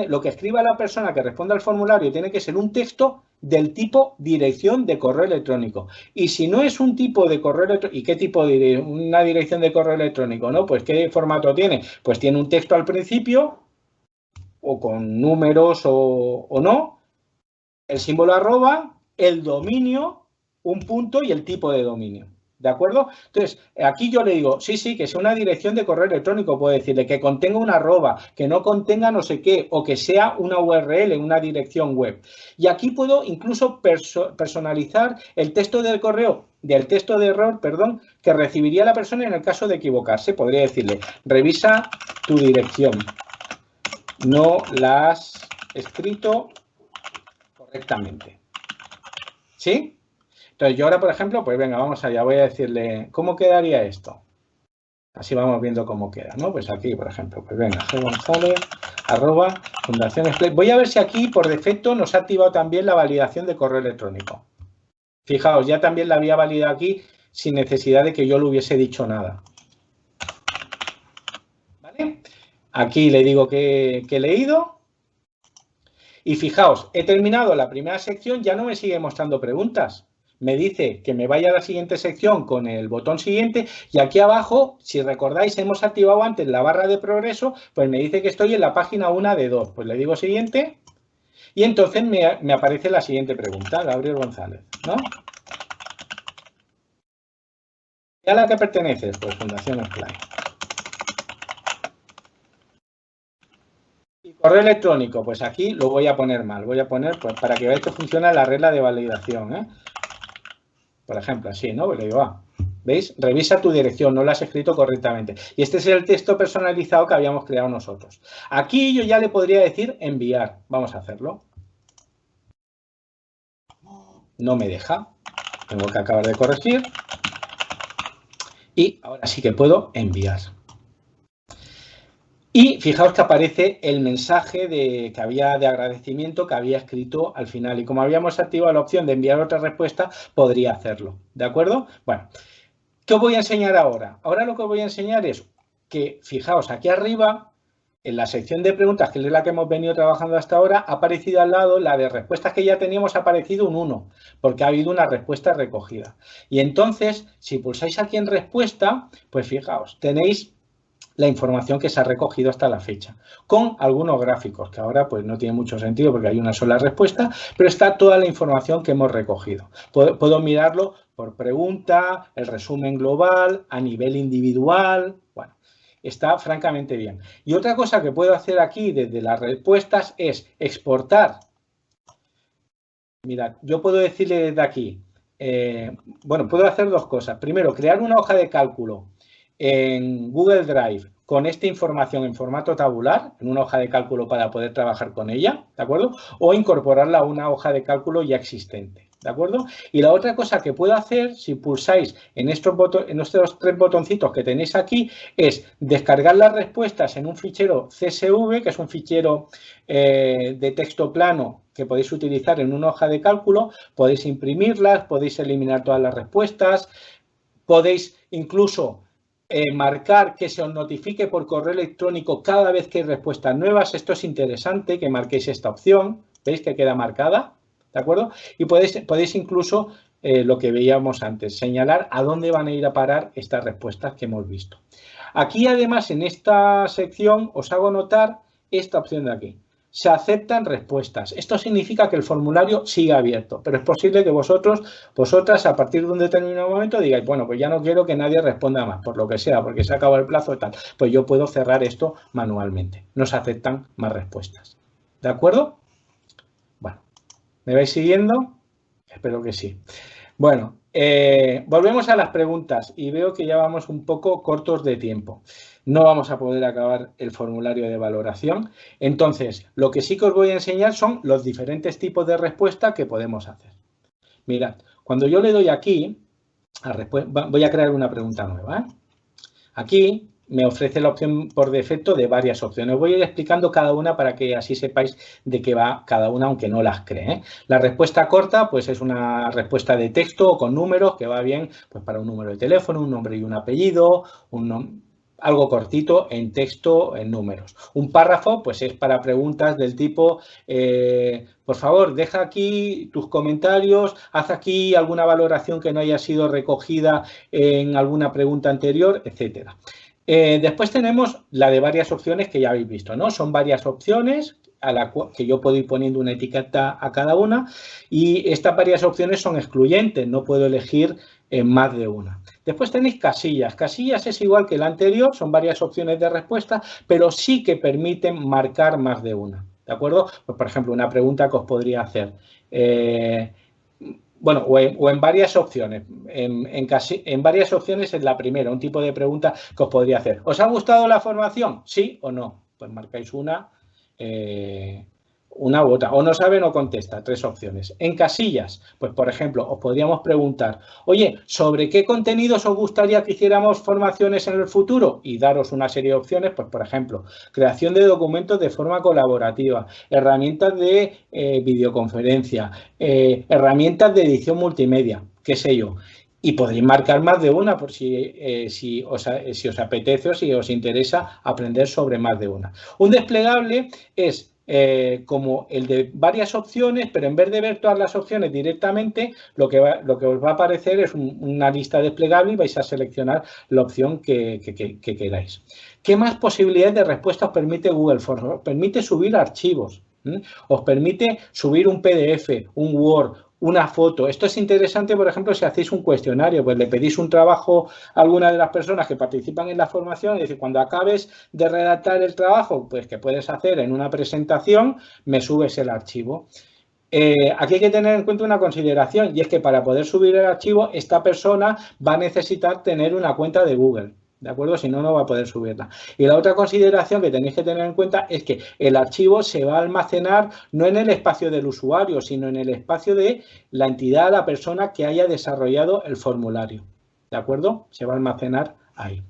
lo que escriba la persona que responde al formulario tiene que ser un texto del tipo dirección de correo electrónico. Y si no es un tipo de correo electrónico, ¿y qué tipo de una dirección de correo electrónico? ¿No? Pues ¿qué formato tiene? Pues tiene un texto al principio, o con números o no, el símbolo arroba, el dominio, un punto y el tipo de dominio. ¿De acuerdo? Entonces, aquí yo le digo, sí, que sea una dirección de correo electrónico, puedo decirle que contenga una arroba, que no contenga no sé qué, o que sea una URL, una dirección web. Y aquí puedo incluso personalizar el texto del correo, del texto de error, perdón, que recibiría la persona en el caso de equivocarse. Podría decirle, revisa tu dirección. No la has escrito correctamente. ¿Sí? Entonces, yo ahora, por ejemplo, pues venga, vamos allá, voy a decirle, ¿cómo quedaría esto? Así vamos viendo cómo queda, ¿no? Pues aquí, por ejemplo, pues venga, González, @Fundación Splay. Voy a ver si aquí, por defecto, nos ha activado también la validación de correo electrónico. Fijaos, ya también la había validado aquí sin necesidad de que yo le hubiese dicho nada. ¿Vale? Aquí le digo que he leído. Y fijaos, he terminado la primera sección, ya no me sigue mostrando preguntas. Me dice que me vaya a la siguiente sección con el botón siguiente y aquí abajo, si recordáis, hemos activado antes la barra de progreso, pues me dice que estoy en la página 1 de 2. Pues le digo siguiente y entonces me aparece la siguiente pregunta, Gabriel González, ¿no? ¿Y a la que perteneces? Pues Fundación Splay. Y correo electrónico, pues aquí lo voy a poner mal, voy a poner, pues para que veáis que funciona la regla de validación, ¿eh? por ejemplo, así, ¿no? Pues le digo, ¿veis? Revisa tu dirección, no la has escrito correctamente. Y este es el texto personalizado que habíamos creado nosotros. Aquí yo ya le podría decir enviar. Vamos a hacerlo. No me deja. Tengo que acabar de corregir. Y ahora sí que puedo enviar. Y fijaos que aparece el mensaje que había de agradecimiento que había escrito al final. Y como habíamos activado la opción de enviar otra respuesta, podría hacerlo. ¿De acuerdo? Bueno, ¿qué os voy a enseñar ahora? Ahora lo que os voy a enseñar es que, fijaos, aquí arriba, en la sección de preguntas, que es la que hemos venido trabajando hasta ahora, ha aparecido al lado, la de respuestas que ya teníamos, ha aparecido un 1, porque ha habido una respuesta recogida. Y entonces, si pulsáis aquí en respuesta, pues fijaos, tenéis la información que se ha recogido hasta la fecha, con algunos gráficos, que ahora pues no tiene mucho sentido porque hay una sola respuesta, pero está toda la información que hemos recogido. Puedo mirarlo por pregunta, el resumen global, a nivel individual, bueno, está francamente bien. Y otra cosa que puedo hacer aquí desde las respuestas es exportar. Mirad, yo puedo decirle desde aquí, bueno, puedo hacer dos cosas. Primero, crear una hoja de cálculo en Google Drive con esta información en formato tabular, en una hoja de cálculo para poder trabajar con ella, ¿de acuerdo? O incorporarla a una hoja de cálculo ya existente, ¿de acuerdo? Y la otra cosa que puedo hacer, si pulsáis en estos tres botoncitos que tenéis aquí, es descargar las respuestas en un fichero CSV, que es un fichero de texto plano que podéis utilizar en una hoja de cálculo, podéis imprimirlas, podéis eliminar todas las respuestas, podéis incluso marcar que se os notifique por correo electrónico cada vez que hay respuestas nuevas. Esto es interesante que marquéis esta opción. ¿Veis que queda marcada? ¿De acuerdo? Y podéis incluso, lo que veíamos antes, señalar a dónde van a ir a parar estas respuestas que hemos visto. Aquí, además, en esta sección, os hago notar esta opción de aquí. Se aceptan respuestas. Esto significa que el formulario sigue abierto, pero es posible que vosotras, a partir de un determinado momento, digáis, bueno, pues ya no quiero que nadie responda más, por lo que sea, porque se ha acabado el plazo y tal. Pues yo puedo cerrar esto manualmente. No se aceptan más respuestas. ¿De acuerdo? Bueno, ¿me vais siguiendo? Espero que sí. Bueno, volvemos a las preguntas y veo que ya vamos un poco cortos de tiempo. No vamos a poder acabar el formulario de valoración. Entonces, lo que sí que os voy a enseñar son los diferentes tipos de respuesta que podemos hacer. Mirad, cuando yo le doy aquí, voy a crear una pregunta nueva. Aquí me ofrece la opción por defecto de varias opciones. Os voy a ir explicando cada una para que así sepáis de qué va cada una, aunque no las cree. La respuesta corta, pues es una respuesta de texto o con números que va bien pues para un número de teléfono, un nombre y un apellido, algo cortito en texto, en números. Un párrafo, pues es para preguntas del tipo, por favor, deja aquí tus comentarios, haz aquí alguna valoración que no haya sido recogida en alguna pregunta anterior, etcétera. Después tenemos la de varias opciones que ya habéis visto, ¿no? Son varias opciones que yo puedo ir poniendo una etiqueta a cada una y estas varias opciones son excluyentes, no puedo elegir más de una. Después tenéis casillas. Casillas es igual que la anterior, son varias opciones de respuesta, pero sí que permiten marcar más de una, ¿de acuerdo? Pues, por ejemplo, una pregunta que os podría hacer, bueno, o en varias opciones. En varias opciones es la primera, un tipo de pregunta que os podría hacer. ¿Os ha gustado la formación? ¿Sí o no? Pues marcáis una u otra. O no sabe, no contesta. 3 opciones. En casillas, pues por ejemplo, os podríamos preguntar, oye, ¿sobre qué contenidos os gustaría que hiciéramos formaciones en el futuro? Y daros una serie de opciones, pues por ejemplo, creación de documentos de forma colaborativa, herramientas de videoconferencia, herramientas de edición multimedia, qué sé yo. Y podéis marcar más de una por si os apetece o si os interesa aprender sobre más de una. Un desplegable es como el de varias opciones, pero en vez de ver todas las opciones directamente, lo que os va a aparecer es una lista desplegable y vais a seleccionar la opción que queráis. ¿Qué más posibilidades de respuesta os permite Google Forms? Os permite subir archivos, os permite subir un PDF, un Word, una foto. Esto es interesante, por ejemplo, si hacéis un cuestionario, pues le pedís un trabajo a alguna de las personas que participan en la formación y decir, cuando acabes de redactar el trabajo, pues que puedes hacer en una presentación, me subes el archivo. Aquí hay que tener en cuenta una consideración, y es que para poder subir el archivo, esta persona va a necesitar tener una cuenta de Google, ¿de acuerdo? Si no, no va a poder subirla. Y la otra consideración que tenéis que tener en cuenta es que el archivo se va a almacenar no en el espacio del usuario, sino en el espacio de la entidad, la persona que haya desarrollado el formulario, ¿de acuerdo? Se va a almacenar ahí.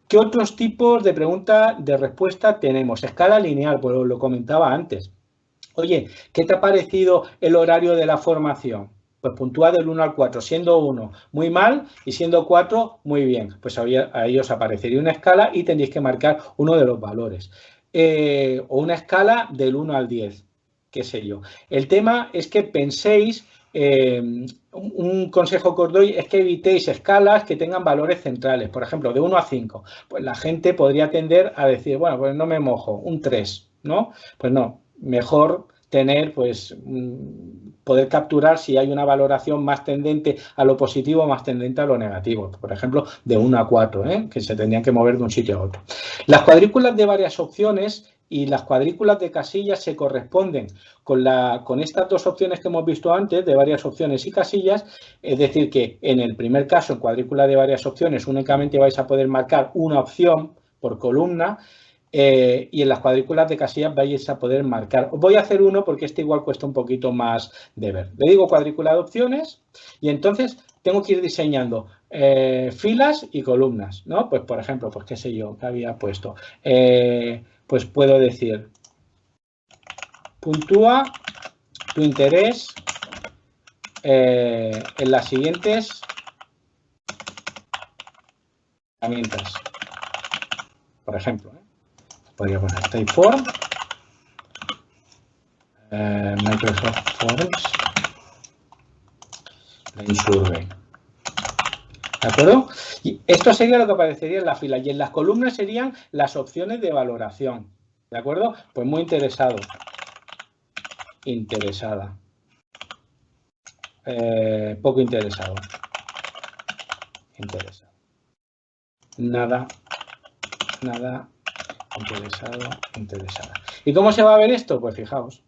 ¿Qué otros tipos de pregunta de respuesta tenemos? Escala lineal, pues lo comentaba antes. Oye, ¿qué te ha parecido el horario de la formación? Pues puntúa del 1 al 4, siendo 1 muy mal y siendo 4 muy bien. Pues ahí os aparecería una escala y tendréis que marcar uno de los valores. O una escala del 1 al 10, qué sé yo. El tema es que penséis, un consejo que os doy es que evitéis escalas que tengan valores centrales. Por ejemplo, de 1 a 5. Pues la gente podría tender a decir, bueno, pues no me mojo, un 3, ¿no? Pues no. Mejor tener, pues, poder capturar si hay una valoración más tendente a lo positivo o más tendente a lo negativo. Por ejemplo, de 1 a 4, que se tendrían que mover de un sitio a otro. Las cuadrículas de varias opciones y las cuadrículas de casillas se corresponden con estas dos opciones que hemos visto antes, de varias opciones y casillas. Es decir, que en el primer caso, en cuadrícula de varias opciones, únicamente vais a poder marcar una opción por columna. Y en las cuadrículas de casillas vais a poder marcar. Os voy a hacer uno porque este igual cuesta un poquito más de ver. Le digo cuadrícula de opciones y entonces tengo que ir diseñando filas y columnas, ¿no? Pues, por ejemplo, pues qué sé yo, que había puesto. Pues puedo decir, puntúa tu interés en las siguientes herramientas. Por ejemplo, podría poner Typeform, Microsoft Forms, Survey. ¿De acuerdo? Y esto sería lo que aparecería en la fila. Y en las columnas serían las opciones de valoración. ¿De acuerdo? Pues muy interesado. Interesada. Poco interesado. Interesado. Nada. Nada. Interesado. Interesada. ¿Y cómo se va a ver esto? Pues fijaos.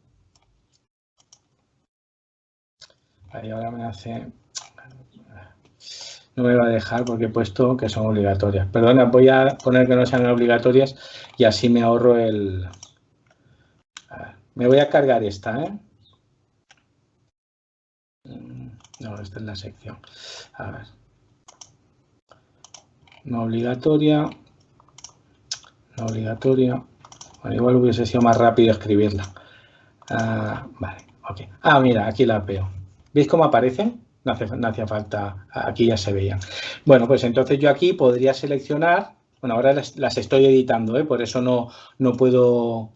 Ahí ahora me hace... No me va a dejar porque he puesto que son obligatorias. Perdona, voy a poner que no sean obligatorias y así me ahorro el... A ver, me voy a cargar esta, ¿eh? No, esta es la sección. A ver. No obligatoria. No obligatoria. Bueno, igual hubiese sido más rápido escribirla. Vale, ok. Mira, aquí la veo. ¿Veis cómo aparecen? No hacía falta, aquí ya se veían. Bueno, pues entonces yo aquí podría seleccionar, bueno, ahora las estoy editando, por eso no puedo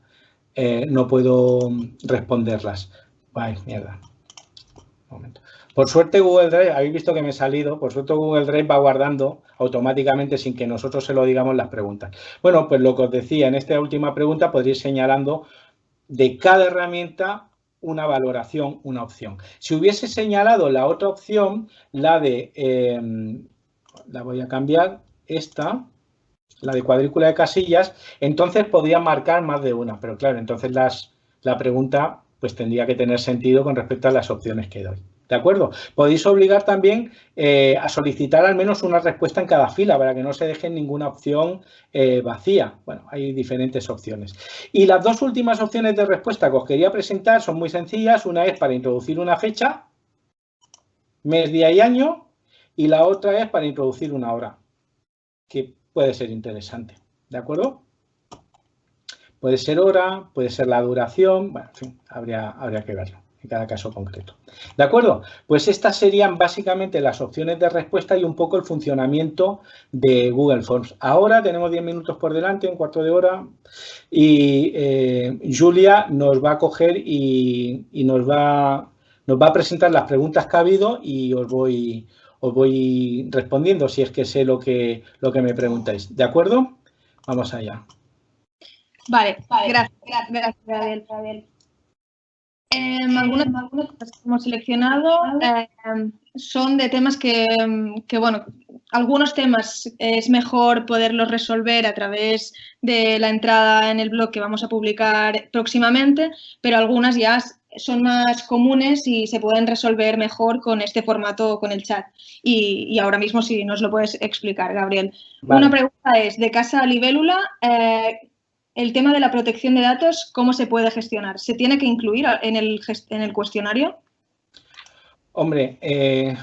responderlas. Ay, mierda. Un momento. Por suerte Google Drive, habéis visto que me he salido, por suerte Google Drive va guardando automáticamente sin que nosotros se lo digamos las preguntas. Bueno, pues lo que os decía, en esta última pregunta podréis ir señalando de cada herramienta una valoración, una opción. Si hubiese señalado la otra opción, la de, la voy a cambiar, esta, la de cuadrícula de casillas, entonces podría marcar más de una, pero claro, entonces la pregunta pues tendría que tener sentido con respecto a las opciones que doy. ¿De acuerdo? Podéis obligar también a solicitar al menos una respuesta en cada fila para que no se deje ninguna opción vacía. Bueno, hay diferentes opciones. Y las dos últimas opciones de respuesta que os quería presentar son muy sencillas. Una es para introducir una fecha, mes, día y año, y la otra es para introducir una hora, que puede ser interesante. ¿De acuerdo? Puede ser hora, puede ser la duración, bueno, en fin, habría que verlo en cada caso concreto. ¿De acuerdo? Pues estas serían básicamente las opciones de respuesta y un poco el funcionamiento de Google Forms. Ahora tenemos 10 minutos por delante, un cuarto de hora, y Julia nos va a coger y nos va a presentar las preguntas que ha habido y os voy respondiendo si es que sé lo que me preguntáis. ¿De acuerdo? Vamos allá. Vale, gracias, Gabriel. Algunas que hemos seleccionado son de temas que, bueno, algunos temas es mejor poderlos resolver a través de la entrada en el blog que vamos a publicar próximamente, pero algunas ya son más comunes y se pueden resolver mejor con este formato, con el chat. Y ahora mismo si nos lo puedes explicar, Gabriel. Vale. Una pregunta es, de Casa Libélula, el tema de la protección de datos, ¿cómo se puede gestionar? ¿Se tiene que incluir en el cuestionario? Hombre,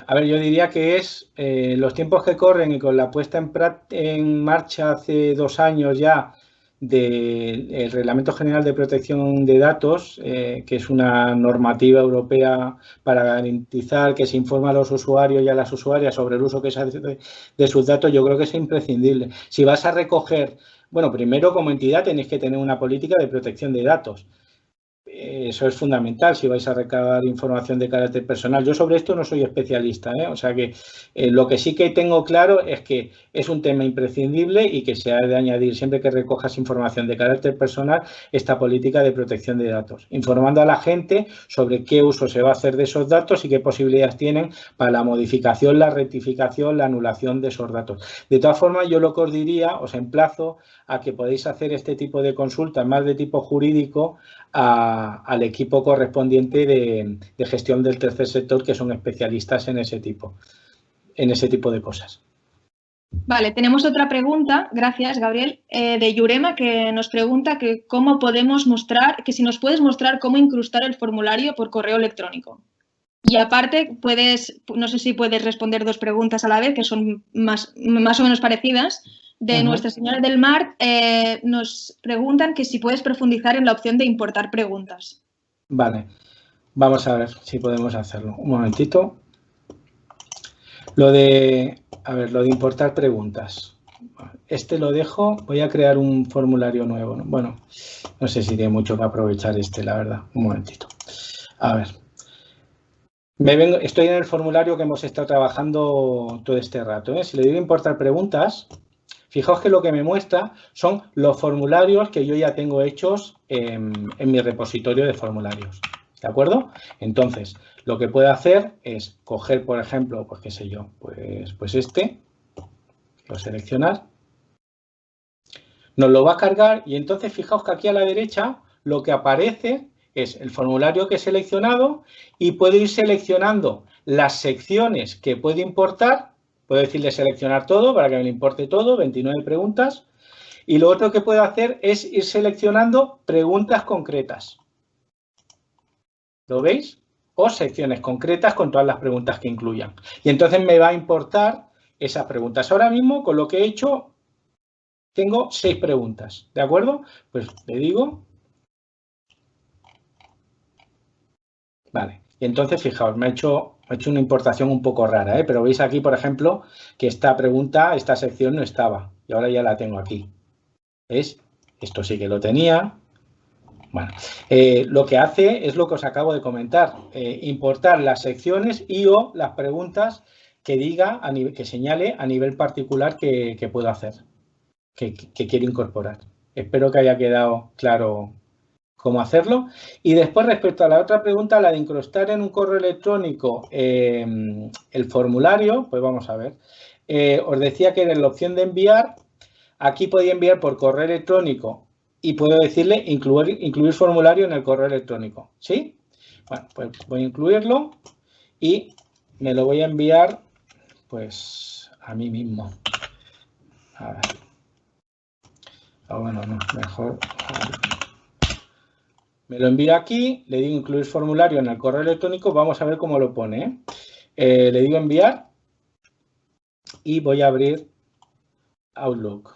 a ver, yo diría que es los tiempos que corren y con la puesta en marcha hace 2 años ya del Reglamento General de Protección de Datos, que es una normativa europea para garantizar que se informa a los usuarios y a las usuarias sobre el uso que se hace de sus datos, yo creo que es imprescindible. Si vas a recoger, bueno, primero como entidad tenéis que tener una política de protección de datos. Eso es fundamental si vais a recabar información de carácter personal. Yo sobre esto no soy especialista, ¿eh? O sea que lo que sí que tengo claro es que es un tema imprescindible y que se ha de añadir siempre que recojas información de carácter personal esta política de protección de datos, informando a la gente sobre qué uso se va a hacer de esos datos y qué posibilidades tienen para la modificación, la rectificación, la anulación de esos datos. De todas formas, yo lo que os diría, os emplazo a que podéis hacer este tipo de consultas más de tipo jurídico al equipo correspondiente de gestión del tercer sector, que son especialistas en ese tipo de cosas. Vale, tenemos otra pregunta, gracias Gabriel, de Yurema, que nos pregunta que cómo podemos mostrar, que si nos puedes mostrar cómo incrustar el formulario por correo electrónico. Y aparte, no sé si puedes responder 2 preguntas a la vez, que son más o menos parecidas. De Nuestra Señora del Mar, nos preguntan que si puedes profundizar en la opción de importar preguntas. Vale, vamos a ver si podemos hacerlo. Un momentito. Lo de importar preguntas. Este lo dejo, voy a crear un formulario nuevo, ¿no? Bueno, no sé si tiene mucho que aprovechar la verdad. Un momentito. A ver. Estoy en el formulario que hemos estado trabajando todo este rato, ¿eh? Si le digo importar preguntas, fijaos que lo que me muestra son los formularios que yo ya tengo hechos en mi repositorio de formularios. ¿De acuerdo? Entonces, lo que puedo hacer es coger, por ejemplo, pues qué sé yo, pues este, lo seleccionar, nos lo va a cargar y entonces fijaos que aquí a la derecha lo que aparece es el formulario que he seleccionado y puedo ir seleccionando las secciones que puedo importar. Puedo decirle seleccionar todo para que me lo importe todo, 29 preguntas. Y lo otro que puedo hacer es ir seleccionando preguntas concretas. ¿Lo veis? O secciones concretas con todas las preguntas que incluyan. Y entonces me va a importar esas preguntas. Ahora mismo, con lo que he hecho, tengo 6 preguntas. ¿De acuerdo? Pues le digo. Vale. Y entonces, fijaos, me ha hecho una importación un poco rara, ¿eh? Pero veis aquí, por ejemplo, que esta sección no estaba. Y ahora ya la tengo aquí. ¿Veis? Esto sí que lo tenía. Bueno, lo que hace es lo que os acabo de comentar, importar las secciones y o las preguntas que diga, que señale a nivel particular que puedo hacer, que quiero incorporar. Espero que haya quedado claro cómo hacerlo. Y después, respecto a la otra pregunta, la de incrustar en un correo electrónico el formulario, pues vamos a ver. Os decía que en la opción de enviar, aquí podía enviar por correo electrónico y puedo decirle incluir formulario en el correo electrónico. ¿Sí? Bueno, pues voy a incluirlo y me lo voy a enviar pues a mí mismo. A ver. Bueno, no, mejor. Me lo envío aquí, le digo incluir formulario en el correo electrónico, vamos a ver cómo lo pone. Le digo enviar y voy a abrir Outlook.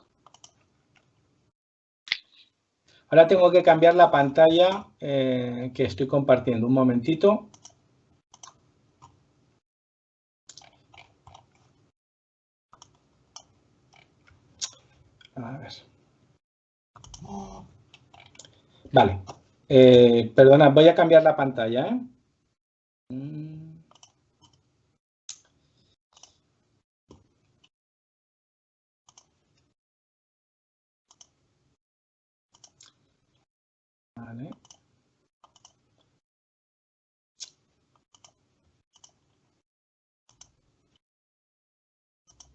Ahora tengo que cambiar la pantalla que estoy compartiendo. Un momentito. A ver. Vale. Perdona, voy a cambiar la pantalla, ¿eh? Vale.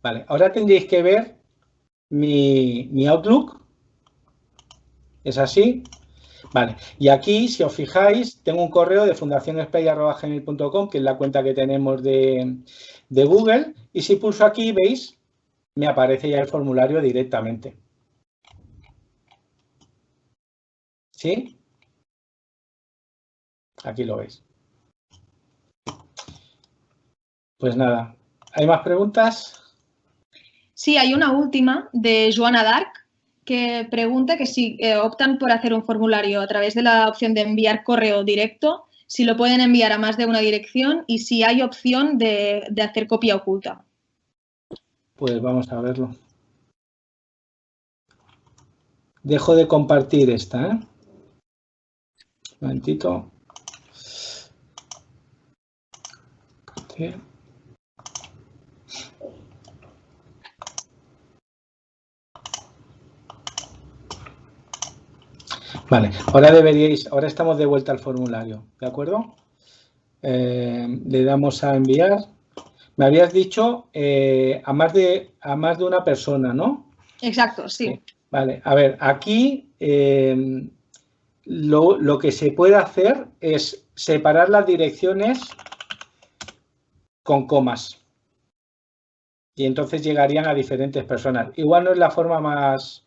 Vale, ahora tendréis que ver mi Outlook. Es así. Vale, y aquí, si os fijáis, tengo un correo de fundacionesplay@gmail.com, que es la cuenta que tenemos de Google, y si pulso aquí, veis, me aparece ya el formulario directamente. ¿Sí? Aquí lo veis. Pues nada, ¿hay más preguntas? Sí, hay una última de Joana Dark que pregunta que si optan por hacer un formulario a través de la opción de enviar correo directo, si lo pueden enviar a más de una dirección y si hay opción de hacer copia oculta. Pues vamos a verlo. Dejo de compartir esta, ¿eh? Un momentito. Sí. Vale, ahora estamos de vuelta al formulario, ¿de acuerdo? Le damos a enviar. Me habías dicho a más de una persona, ¿no? Exacto, sí. Vale, a ver, aquí lo que se puede hacer es separar las direcciones con comas. Y entonces llegarían a diferentes personas. Igual no es la forma más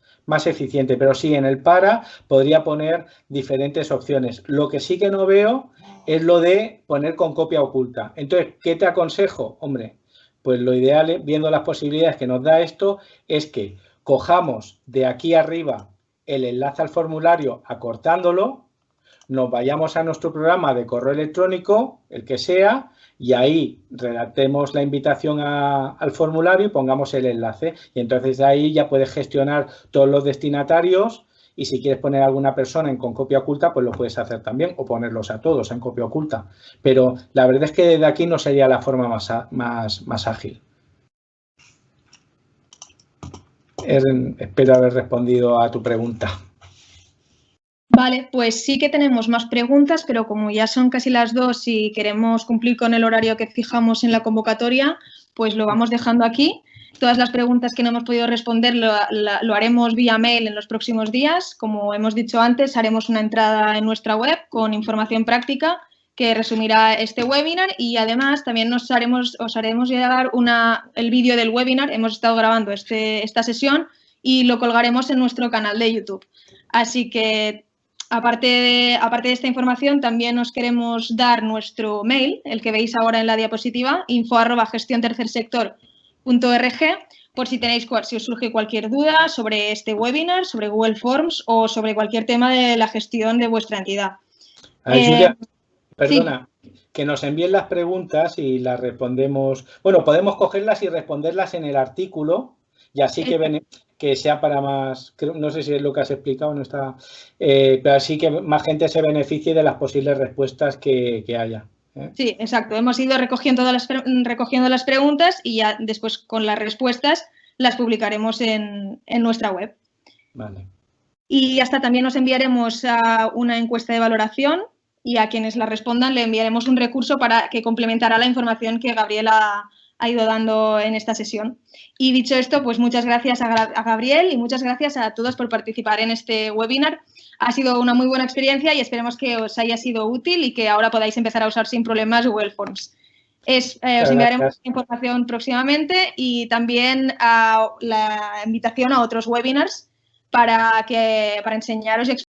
eficiente, pero sí, en el para podría poner diferentes opciones. Lo que sí que no veo es lo de poner con copia oculta. Entonces, ¿qué te aconsejo? Hombre, pues lo ideal, viendo las posibilidades que nos da esto, es que cojamos de aquí arriba el enlace al formulario acortándolo, nos vayamos a nuestro programa de correo electrónico, el que sea, y ahí redactemos la invitación al formulario y pongamos el enlace. Y entonces de ahí ya puedes gestionar todos los destinatarios y si quieres poner a alguna persona con copia oculta, pues lo puedes hacer también o ponerlos a todos en copia oculta. Pero la verdad es que desde aquí no sería la forma más ágil. Espero haber respondido a tu pregunta. Vale, pues sí que tenemos más preguntas, pero como ya son casi las 2 y queremos cumplir con el horario que fijamos en la convocatoria, pues lo vamos dejando aquí. Todas las preguntas que no hemos podido responder lo haremos vía mail en los próximos días. Como hemos dicho antes, haremos una entrada en nuestra web con información práctica que resumirá este webinar y además también os haremos llegar el vídeo del webinar. Hemos estado grabando esta sesión y lo colgaremos en nuestro canal de YouTube. Así que aparte de esta información, también os queremos dar nuestro mail, el que veis ahora en la diapositiva, info@gestiontercersector.org, por si os surge cualquier duda sobre este webinar, sobre Google Forms o sobre cualquier tema de la gestión de vuestra entidad. Julia, perdona, sí. Que nos envíen las preguntas y las respondemos. Bueno, podemos cogerlas y responderlas en el artículo y así que sea para más, no sé si es lo que has explicado, no está, pero así que más gente se beneficie de las posibles respuestas que haya. Sí, exacto. Hemos ido recogiendo las preguntas y ya después con las respuestas las publicaremos en nuestra web. Vale. Y hasta también os enviaremos una encuesta de valoración y a quienes la respondan le enviaremos un recurso que complementará la información que Gabriel ha ido dando en esta sesión. Y dicho esto, pues muchas gracias a Gabriel y muchas gracias a todos por participar en este webinar. Ha sido una muy buena experiencia y esperemos que os haya sido útil y que ahora podáis empezar a usar sin problemas Google Forms. Os enviaremos información próximamente y también la invitación a otros webinars para enseñaros y explicaros